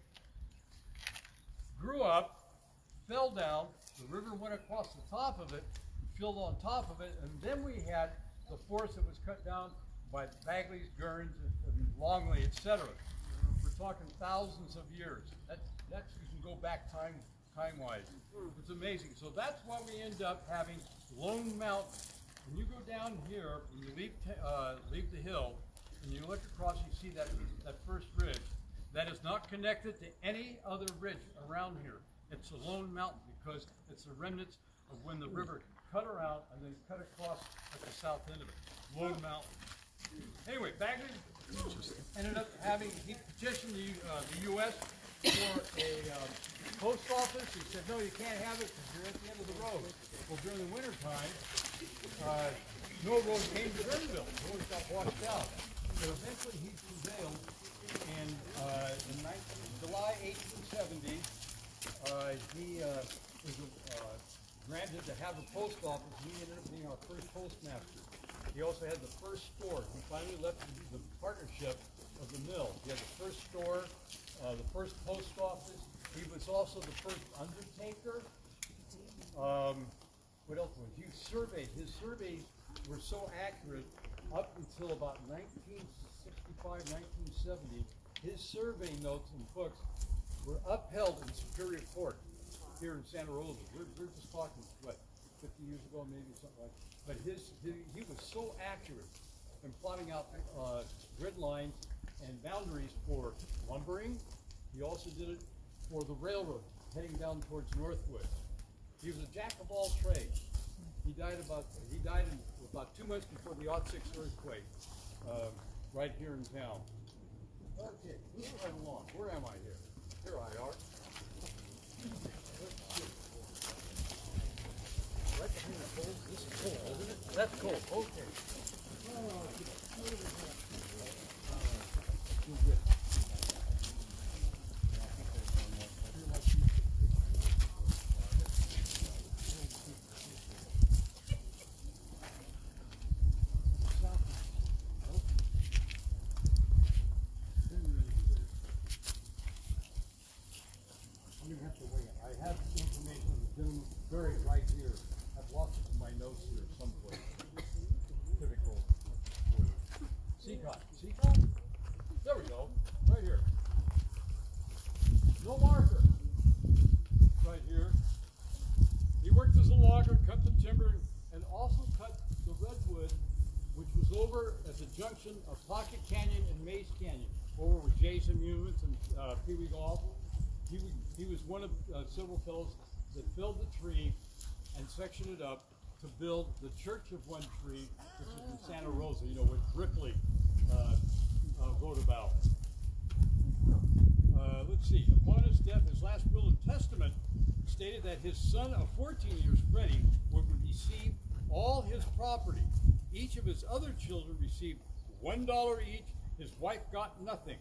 grew up, fell down, the river went across the top of it, filled on top of it, and then we had the forest that was cut down by Bagleys, Gurns, and Longley, etc. We're talking thousands of years. That's you can go back time-wise. It's amazing. So that's why we end up having Lone Mountain. When you go down here, when you leave the hill, and you look across, you see that first ridge. That is not connected to any other ridge around here. It's a Lone Mountain because it's the remnants of when the river cut around and then cut across at the south end of it. Lone Mountain. Anyway, Bagley ended up having, he petitioned the U.S. for a post office. He said, no, you can't have it because you're at the end of the road. Well, during the winter time, no road came to Grenville. The roads got washed out. But eventually he prevailed, and in July 1870, he was granted to have a post office, and he ended up being our first postmaster. He also had the first store. He finally left the partnership of the mill. He had the first store, the first post office. He was also the first undertaker. What else was he surveyed? His surveys were so accurate up until about 1965, 1970. His survey notes and books were upheld in Superior Court here in Santa Rosa. We're just talking, what, 50 years ago, maybe something like that. But he was so accurate in plotting out grid lines and boundaries for lumbering. He also did it for the railroad heading down towards Northwood. He was a jack of all trades. He died in about 2 months before the '06 earthquake, right here in town. Okay, moving right along. Where am I here? Here I are. Right behind the pole. This is cold, isn't it? That's cold. Okay. I have information on the gentleman buried right here. I've lost it in my notes here someplace. Typical. Seacott. Seacott? There we go. Right here. No marker. Right here. He worked as a logger, cut the timber, and also cut the redwood, which was over at the junction of Pocket Canyon and Maze Canyon, over with Jason Muniz and Pee Wee Golf. He was one of several fellows that felled the tree and sectioned it up to build the Church of One Tree, which is in Santa Rosa, you know, what Ripley wrote about. Let's see. Upon his death, his last will and testament stated that his son of 14 years, Freddie, would receive all his property. Each of his other children received $1 each. His wife got nothing.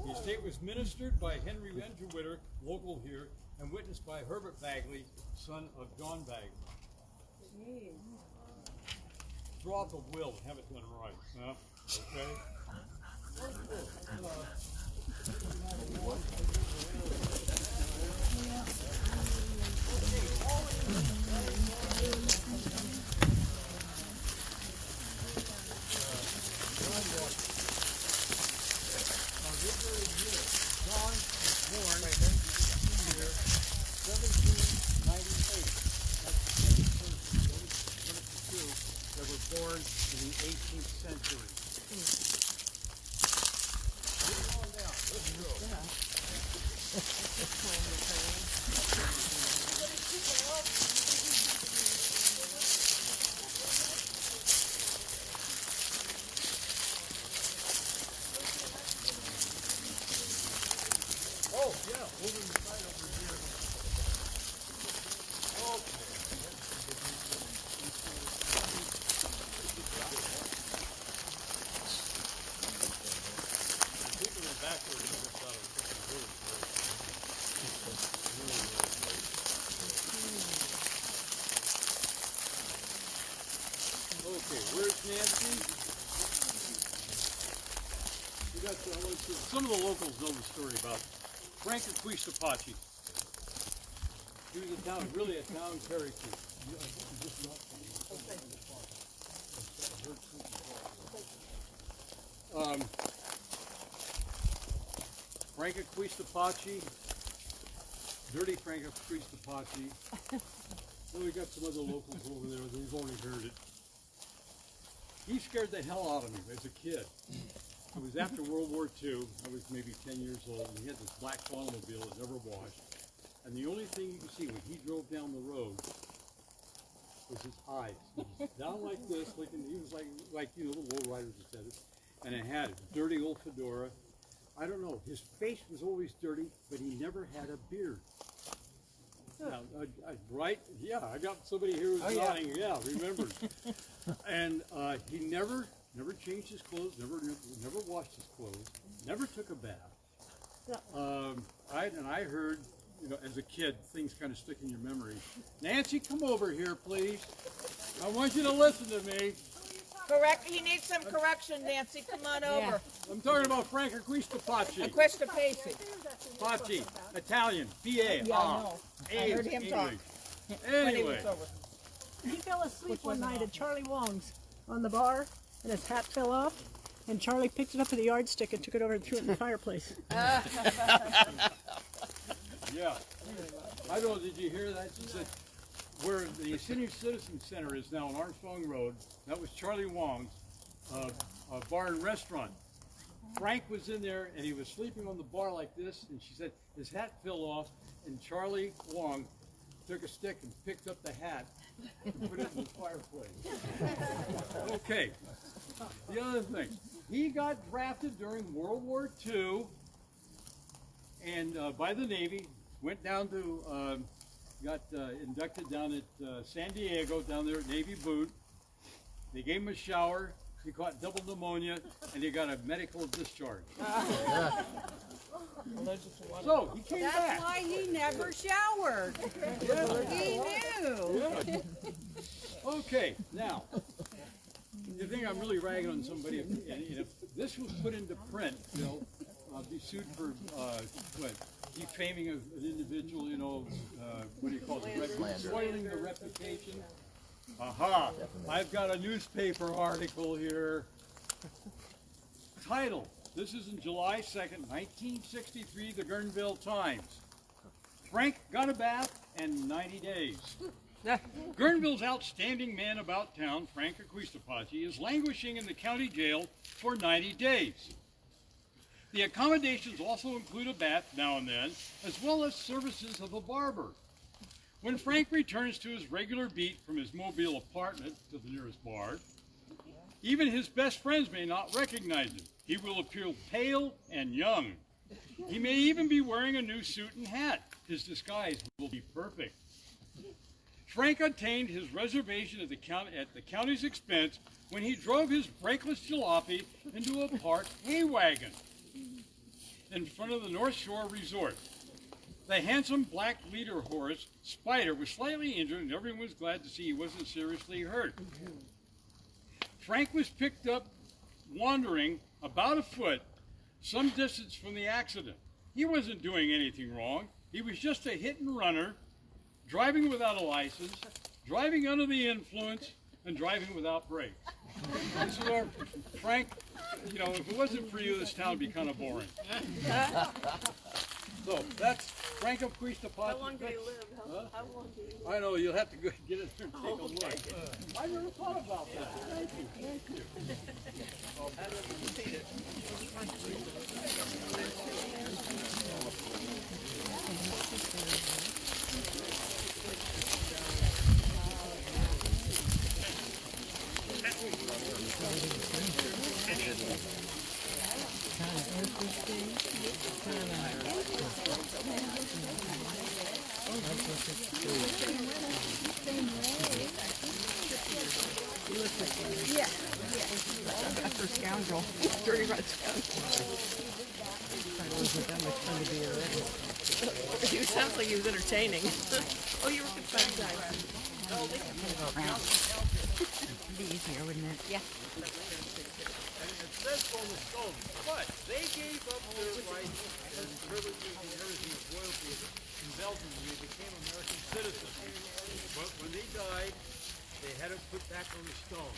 The estate was ministered by Henry Engerwitter, local here, and witnessed by Herbert Bagley, son of John Bagley. Draw up a will and have it done right. Huh? Okay? John was born here, 1798. That's the first two that were born in the 18th century. Get on down. Let's go. Oh, yeah, over the side over here. Okay. Taking it backwards, I just thought it was fucking really great. Okay, where's Nancy? We got some of the locals know the story about Frank Apache. He was really a town character. Frank Apache, Dirty Frank Apache. Well, we got some other locals over there. They've already heard it. He scared the hell out of me as a kid. It was after World War II. I was maybe 10 years old, and he had this black automobile that never washed. And the only thing you could see when he drove down the road, was his eyes. He was down like this, looking. He was like you know the low riders that said it, and it had a dirty old fedora. I don't know. His face was always dirty, but he never had a beard. Now, right? Yeah, I got somebody here who's nodding. Yeah, remembered. And he never changed his clothes. Never washed his clothes. Never took a bath. I heard, you know, as a kid, things kind of stick in your memory. Nancy, come over here, please. I want you to listen to me. Correct. He needs some correction, Nancy. Come on over. I'm talking about Frank Acquistapacci. Questa Pacey. Pacci, Italian, P.A. Yeah, I know. I heard him talk. When he Anyway, was over. He fell asleep one night at Charlie Wong's on the bar, and his hat fell off, and Charlie picked it up with a yardstick and took it over and threw it in the fireplace. yeah. I don't know, did you hear that? She said, where the Senior Citizen Center is now on Armstrong Road, that was Charlie Wong's bar and restaurant. Frank was in there and he was sleeping on the bar like this, and she said his hat fell off, and Charlie Wong took a stick and picked up the hat and put it in the fireplace. Okay, the other thing, he got drafted during World War II and by the Navy, went down to, got inducted down at San Diego, down there at Navy Boot. They gave him a shower. He caught double pneumonia, and he got a medical discharge. So he came back. That's why he never showered. He knew. Okay, now, you think I'm really ragging on somebody? And if this was put into print, they'll be sued for what? Defaming of an individual, you know, what do you call it? Spoiling the reputation. Aha! I've got a newspaper article here. Title. This is in July 2nd, 1963, the Guerneville Times. Frank got a bath and 90 days. Guerneville's outstanding man about town, Frank Acquistapacci, is languishing in the county jail for 90 days. The accommodations also include a bath now and then, as well as services of a barber. When Frank returns to his regular beat from his Mobile apartment to the nearest bar, even his best friends may not recognize him. He will appear pale and young. He may even be wearing a new suit and hat. His disguise will be perfect. Frank obtained his reservation at the county's expense when he drove his brakeless jalopy into a parked hay wagon in front of the North Shore Resort. The handsome black leader horse, Spider, was slightly injured, and everyone was glad to see he wasn't seriously hurt. Frank was picked up wandering about a foot some distance from the accident. He wasn't doing anything wrong. He was just a hit and runner, driving without a license, driving under the influence, and driving without brakes. This is our Frank. You know, if it wasn't for you, this town would be kind of boring. So that's Frank Acquistapacci. How long did he live? How long did he live? I know, you'll have to go get in there and take a look. I never thought about that. Thank you. After scoundrel. Dirty red scoundrel. He sounds like he was entertaining. Oh, you were good fun time. It'd be easier, wouldn't it? Yeah. And it says on the stone, but they gave up their rights and privileges and everything of royalty in Belgium when they became American citizens. But when they died, they had it put back on the stone.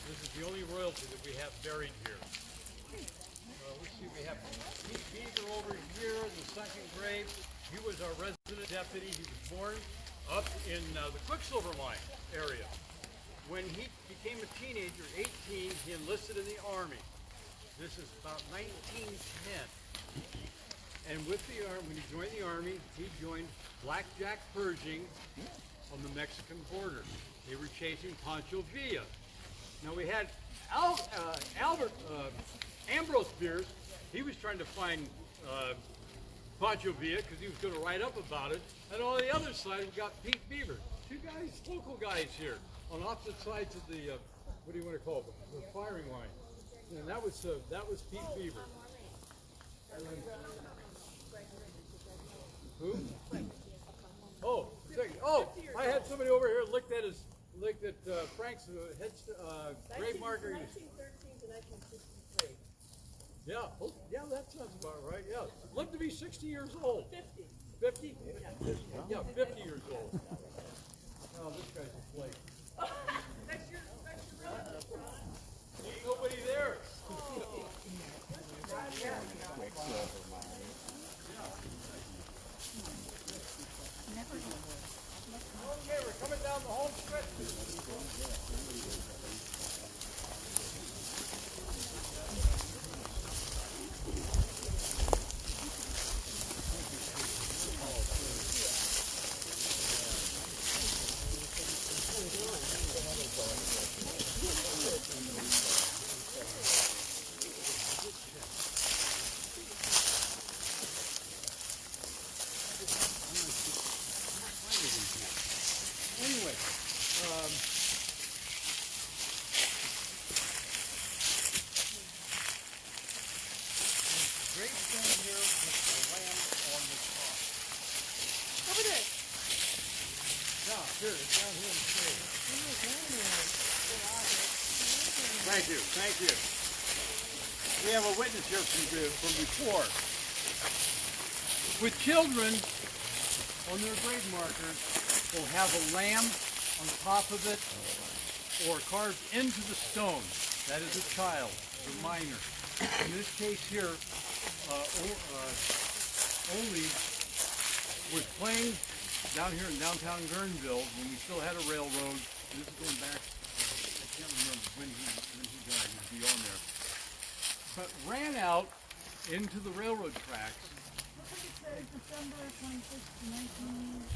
This is the only royalty that we have buried here. Let's see, we have Pete Beaver over here in the second grave. He was our resident deputy. He was born up in the Quicksilver Mine area. When he became a teenager, 18, he enlisted in the Army. This is about 1910. And with the Army, when he joined the Army, he joined blackjack purging on the Mexican border. They were chasing Pancho Villa. Now we had Ambrose Bierce. He was trying to find Pancho Villa because he was going to write up about it. And on the other side, we got Pete Beaver. Two guys, local guys here, on opposite sides of the, what do you want to call them? The firing line. And that was Pete Beaver. And then, who? Oh, I had somebody over here looked at Frank's grave marker. 1913 to 1963. Yeah, yeah, that sounds about right. Yeah, lived to be 60 years old. 50. 50? Yeah, 50 years old. Oh, this guy's a flake. Ain't nobody there. Okay, we're coming down the home stretch. Anyway, great thing here with the lamp on the top. Over there. Yeah, here, it's down here in the shade. Thank you, thank you. We have a witness here from before. With children, on their grave markers, will have a lamb on top of it or carved into the stone. That is a child, a minor. In this case here, only was playing down here in downtown Guerneville when we still had a railroad. This is going back, I can't remember when he died, he'd be on there. But ran out into the railroad tracks. December 26, 1950.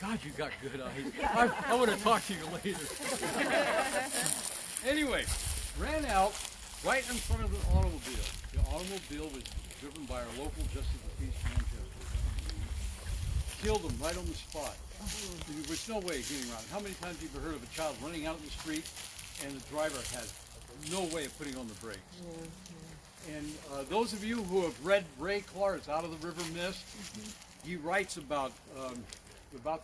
God, you got good eyes. I want to talk to you later. Anyway, ran out right in front of an automobile. The automobile was driven by our local Justice of the Peace Manchester. Killed him right on the spot. There was no way of getting around. How many times have you heard of a child running out in the street and the driver has no way of putting on the brakes? And those of you who have read Ray Clark's Out of the River Mist, he writes about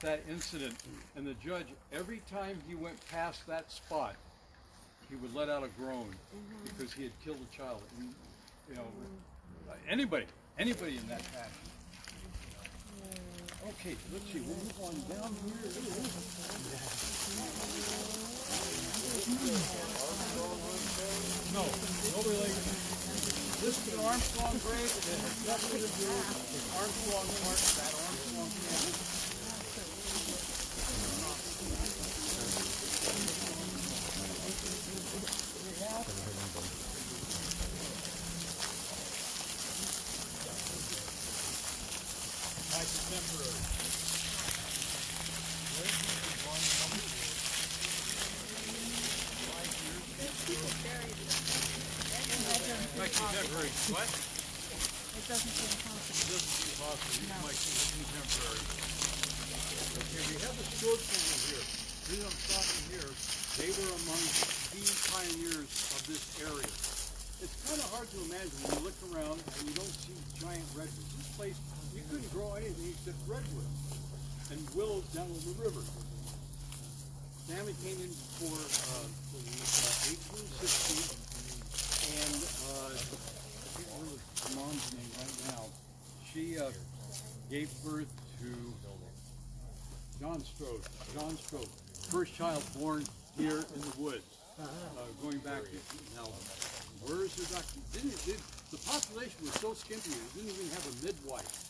that incident. And the judge, every time he went past that spot, he would let out a groan because he had killed a child. And, you know, anybody in that fashion. Okay, let's see. We'll move on down here. No, no relation. This is an Armstrong grave, and it has nothing to do with Armstrong Park, that Armstrong campus. My contemporary. My contemporary. What? It doesn't seem possible. This is possible. These are my contemporary. Okay, we have the Schubert family here. The reason I'm stopping here, they were among the pioneers of this area. It's kind of hard to imagine when you look around and you don't see giant redwoods. This place, you couldn't grow anything except redwoods and willows down on the river. Family came in for 1860, and I can't remember the mom's name right now. She gave birth to John Strode. John Strode, first child born here in the woods. Going back now, where is the doctor? The population was so skimpy it didn't even have a midwife.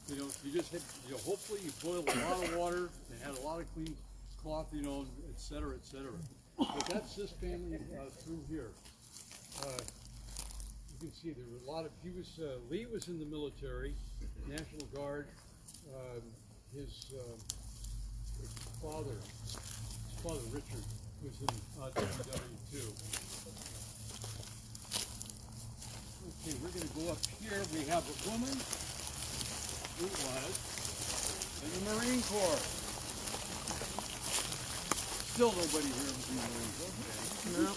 You know, you just had, you know, hopefully you boiled a lot of water, they had a lot of clean cloth, you know, et cetera, et cetera. But that's this family through here. You can see there were a lot of, Lee was in the military, National Guard, his father Richard, was in DPW too. Okay, we're going to go up here. We have a woman who was in the Marine Corps. Still nobody here was in the Marines. Okay. No.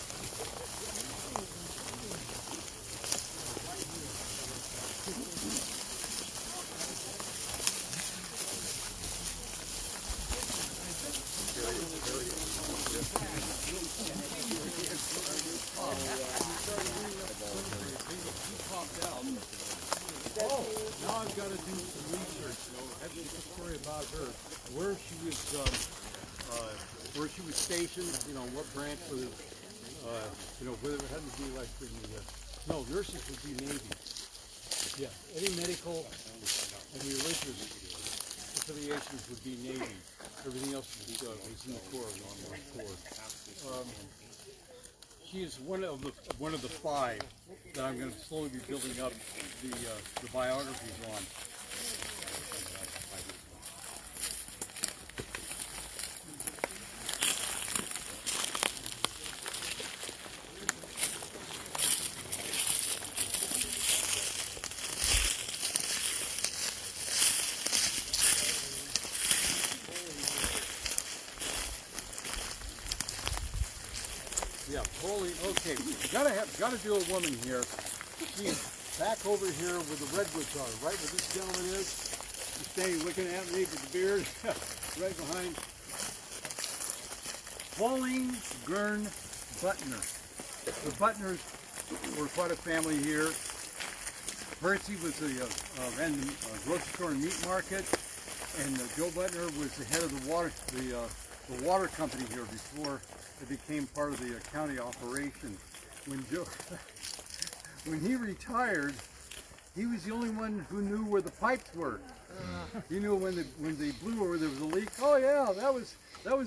Now I've got to do some research. I have a story about her, where she was stationed. What branch was, whether it had to be like in the, no, nurses would be Navy. Yeah, any medical and religious affiliations would be Navy. Everything else was in the Corps, Long Corps. She is one of the 5 that I'm going to slowly be building up the biographies on. Yeah, holy, okay, gotta do a woman here. She's back over here where the redwoods are, right where this gentleman is. He's standing looking at me with the beard, right behind. Pauline Gurn Butner. The Butners were quite a family here. Percy was ran the grocery store and meat market, and Joe Butner was the head of the water company here before it became part of the county operation. When he retired, he was the only one who knew where the pipes were. He knew when they blew or there was a leak. Oh yeah, that was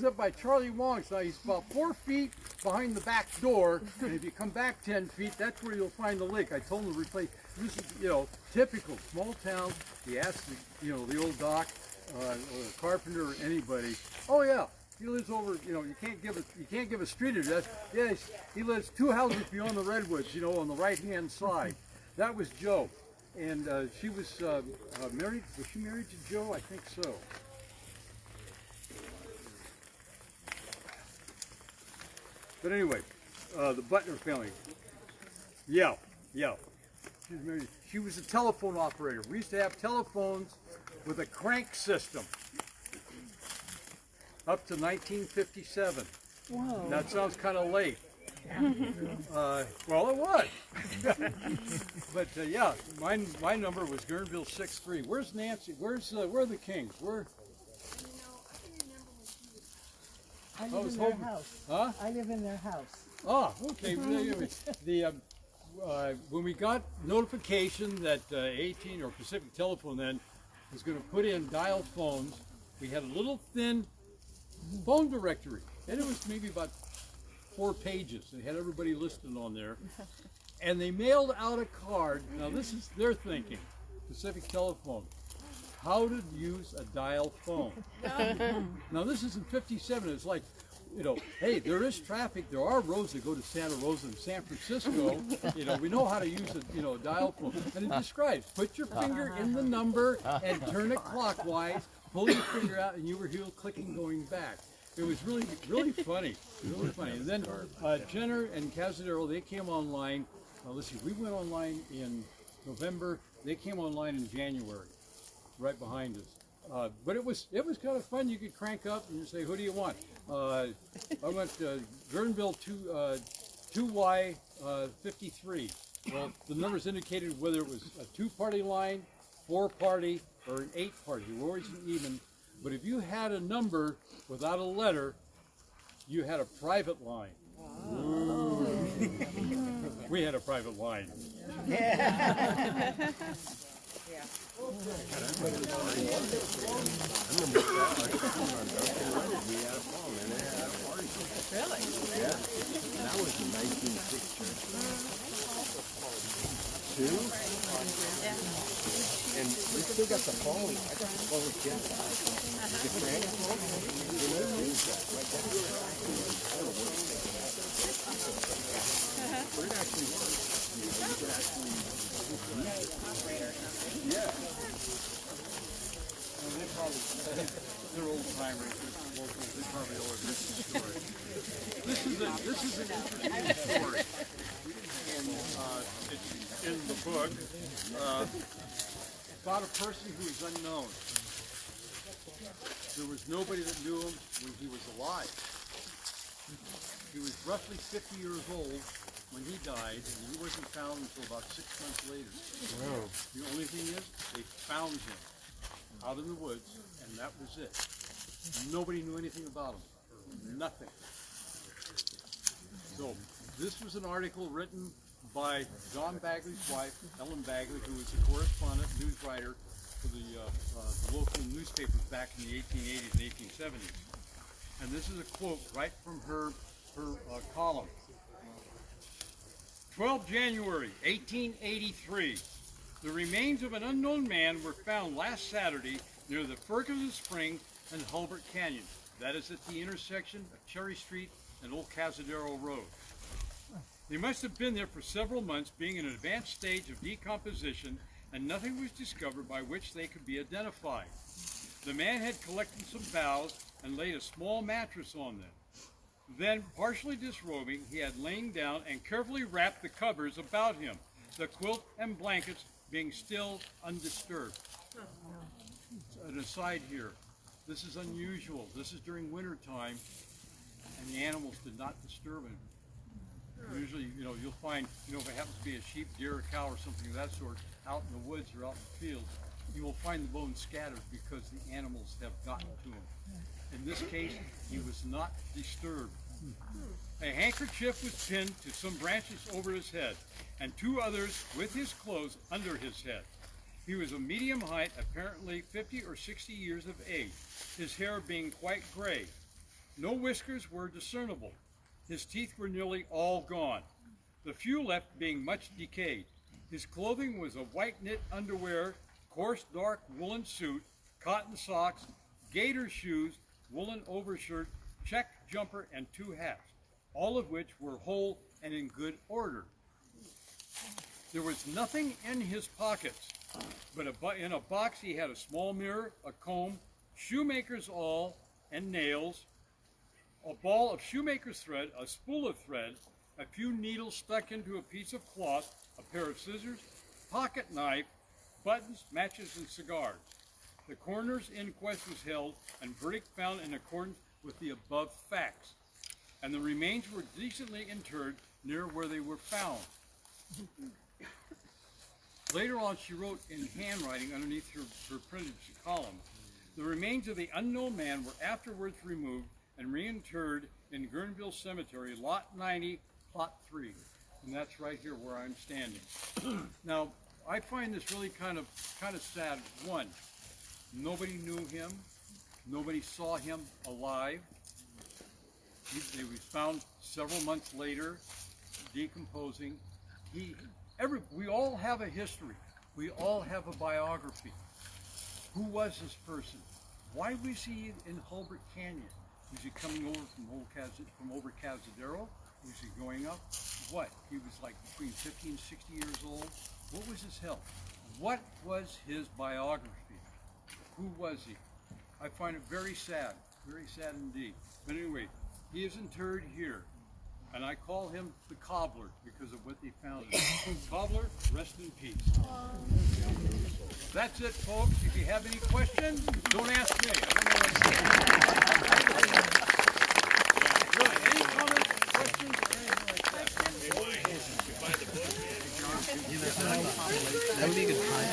up by Charlie Wong's. Now he's about 4 feet behind the back door, and if you come back 10 feet, that's where you'll find the leak. I told him to replace. This is typical small town. He asked the old doc or the carpenter or anybody. Oh yeah. He lives over, you can't give a street address. Yes, he lives 2 houses beyond the redwoods, on the right-hand side. That was Joe, and she was married. Was she married to Joe? I think so. But anyway, the Butner family. Yeah. She was married. She was a telephone operator. We used to have telephones with a crank system. Up to 1957. Whoa. That sounds kind of late. Well, it was. But yeah, my number was Guerneville 63. Where's Nancy? Where are the Kings? Where? I live in their house. Huh? I live in their house. Ah, okay. When we got notification that AT&T or Pacific Telephone then was going to put in dial phones, we had a little thin phone directory, and it was maybe about 4 pages. They had everybody listed on there, and they mailed out a card. Now this is their thinking, Pacific Telephone, how to use a dial phone. Now this is in '57. It's like, hey, there is traffic. There are roads that go to Santa Rosa and San Francisco. We know how to use a dial phone, and it describes: put your finger in the number and turn it clockwise. Pull your finger out, and you were here clicking going back. It was really funny, really funny. And then Jenner and Casadero, they came online. Let's see, we went online in November. They came online in January, right behind us. But it was kind of fun. You could crank up and you say, "Who do you want?" I went Guerneville 2Y53. Well, the numbers indicated whether it was a 2-party line, 4-party, or an 8-party. You were always even. But if you had a number without a letter, you had a private line. Oh. We had a private line. Really? Yeah. That was in 1962. And still got the phone. I got the phone again. They're old timers, locals, they probably always heard the story. This is an interesting story. It's in the book about a person who is unknown. There was nobody that knew him when he was alive. He was roughly 50 years old when he died, and he wasn't found until about 6 months later. Wow. The only thing is, they found him out in the woods, and that was it. Nobody knew anything about him. Nothing. So, this was an article written by John Bagley's wife, Ellen Bagley, who was a correspondent, news writer for the local newspapers back in the 1880s and 1870s. And this is a quote right from her column. 12 January 1883. The remains of an unknown man were found last Saturday near the Ferguson Spring and Hulbert Canyon. That is at the intersection of Cherry Street and Old Cazadero Road. They must have been there for several months, being in an advanced stage of decomposition, and nothing was discovered by which they could be identified. The man had collected some boughs and laid a small mattress on them. Then, partially disrobing, he had lain down and carefully wrapped the covers about him, the quilt and blankets being still undisturbed. An aside here, this is unusual. This is during winter time, and the animals did not disturb him. Usually, you'll find, if it happens to be a sheep, deer, a cow, or something of that sort, out in the woods or out in the fields, you will find the bones scattered because the animals have gotten to him. In this case, he was not disturbed. A handkerchief was pinned to some branches over his head, and 2 others with his clothes under his head. He was of medium height, apparently 50 or 60 years of age, his hair being quite gray. No whiskers were discernible. His teeth were nearly all gone, the few left being much decayed. His clothing was a white knit underwear, coarse dark woolen suit, cotton socks, gaiter shoes, woolen overshirt, check jumper, and 2 hats, all of which were whole and in good order. There was nothing in his pockets, but in a box he had a small mirror, a comb, shoemaker's awl and nails, a ball of shoemaker's thread, a spool of thread, a few needles stuck into a piece of cloth, a pair of scissors, pocket knife, buttons, matches, and cigars. The coroner's inquest was held and verdict found in accordance with the above facts, and the remains were decently interred near where they were found. Later on, she wrote in handwriting underneath her printed column, the remains of the unknown man were afterwards removed and reinterred in Guerneville Cemetery, Lot 90, Plot 3. And that's right here where I'm standing. Now, I find this really kind of sad. One, nobody knew him. Nobody saw him alive. He was found several months later, decomposing. We all have a history. We all have a biography. Who was this person? Why was he in Hulbert Canyon? Was he coming over from over Cazadero? Was he going up? What? He was like between 50 and 60 years old. What was his health? What was his biography? Who was he? I find it very sad indeed. But anyway, he is interred here, and I call him the cobbler because of what they found. Cobbler, rest in peace. That's it, folks. If you have any questions, don't ask me. I don't know what really, any comments, questions, or anything like that? That would be a good time.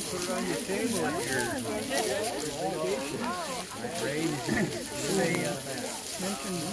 Put it on your table at your mention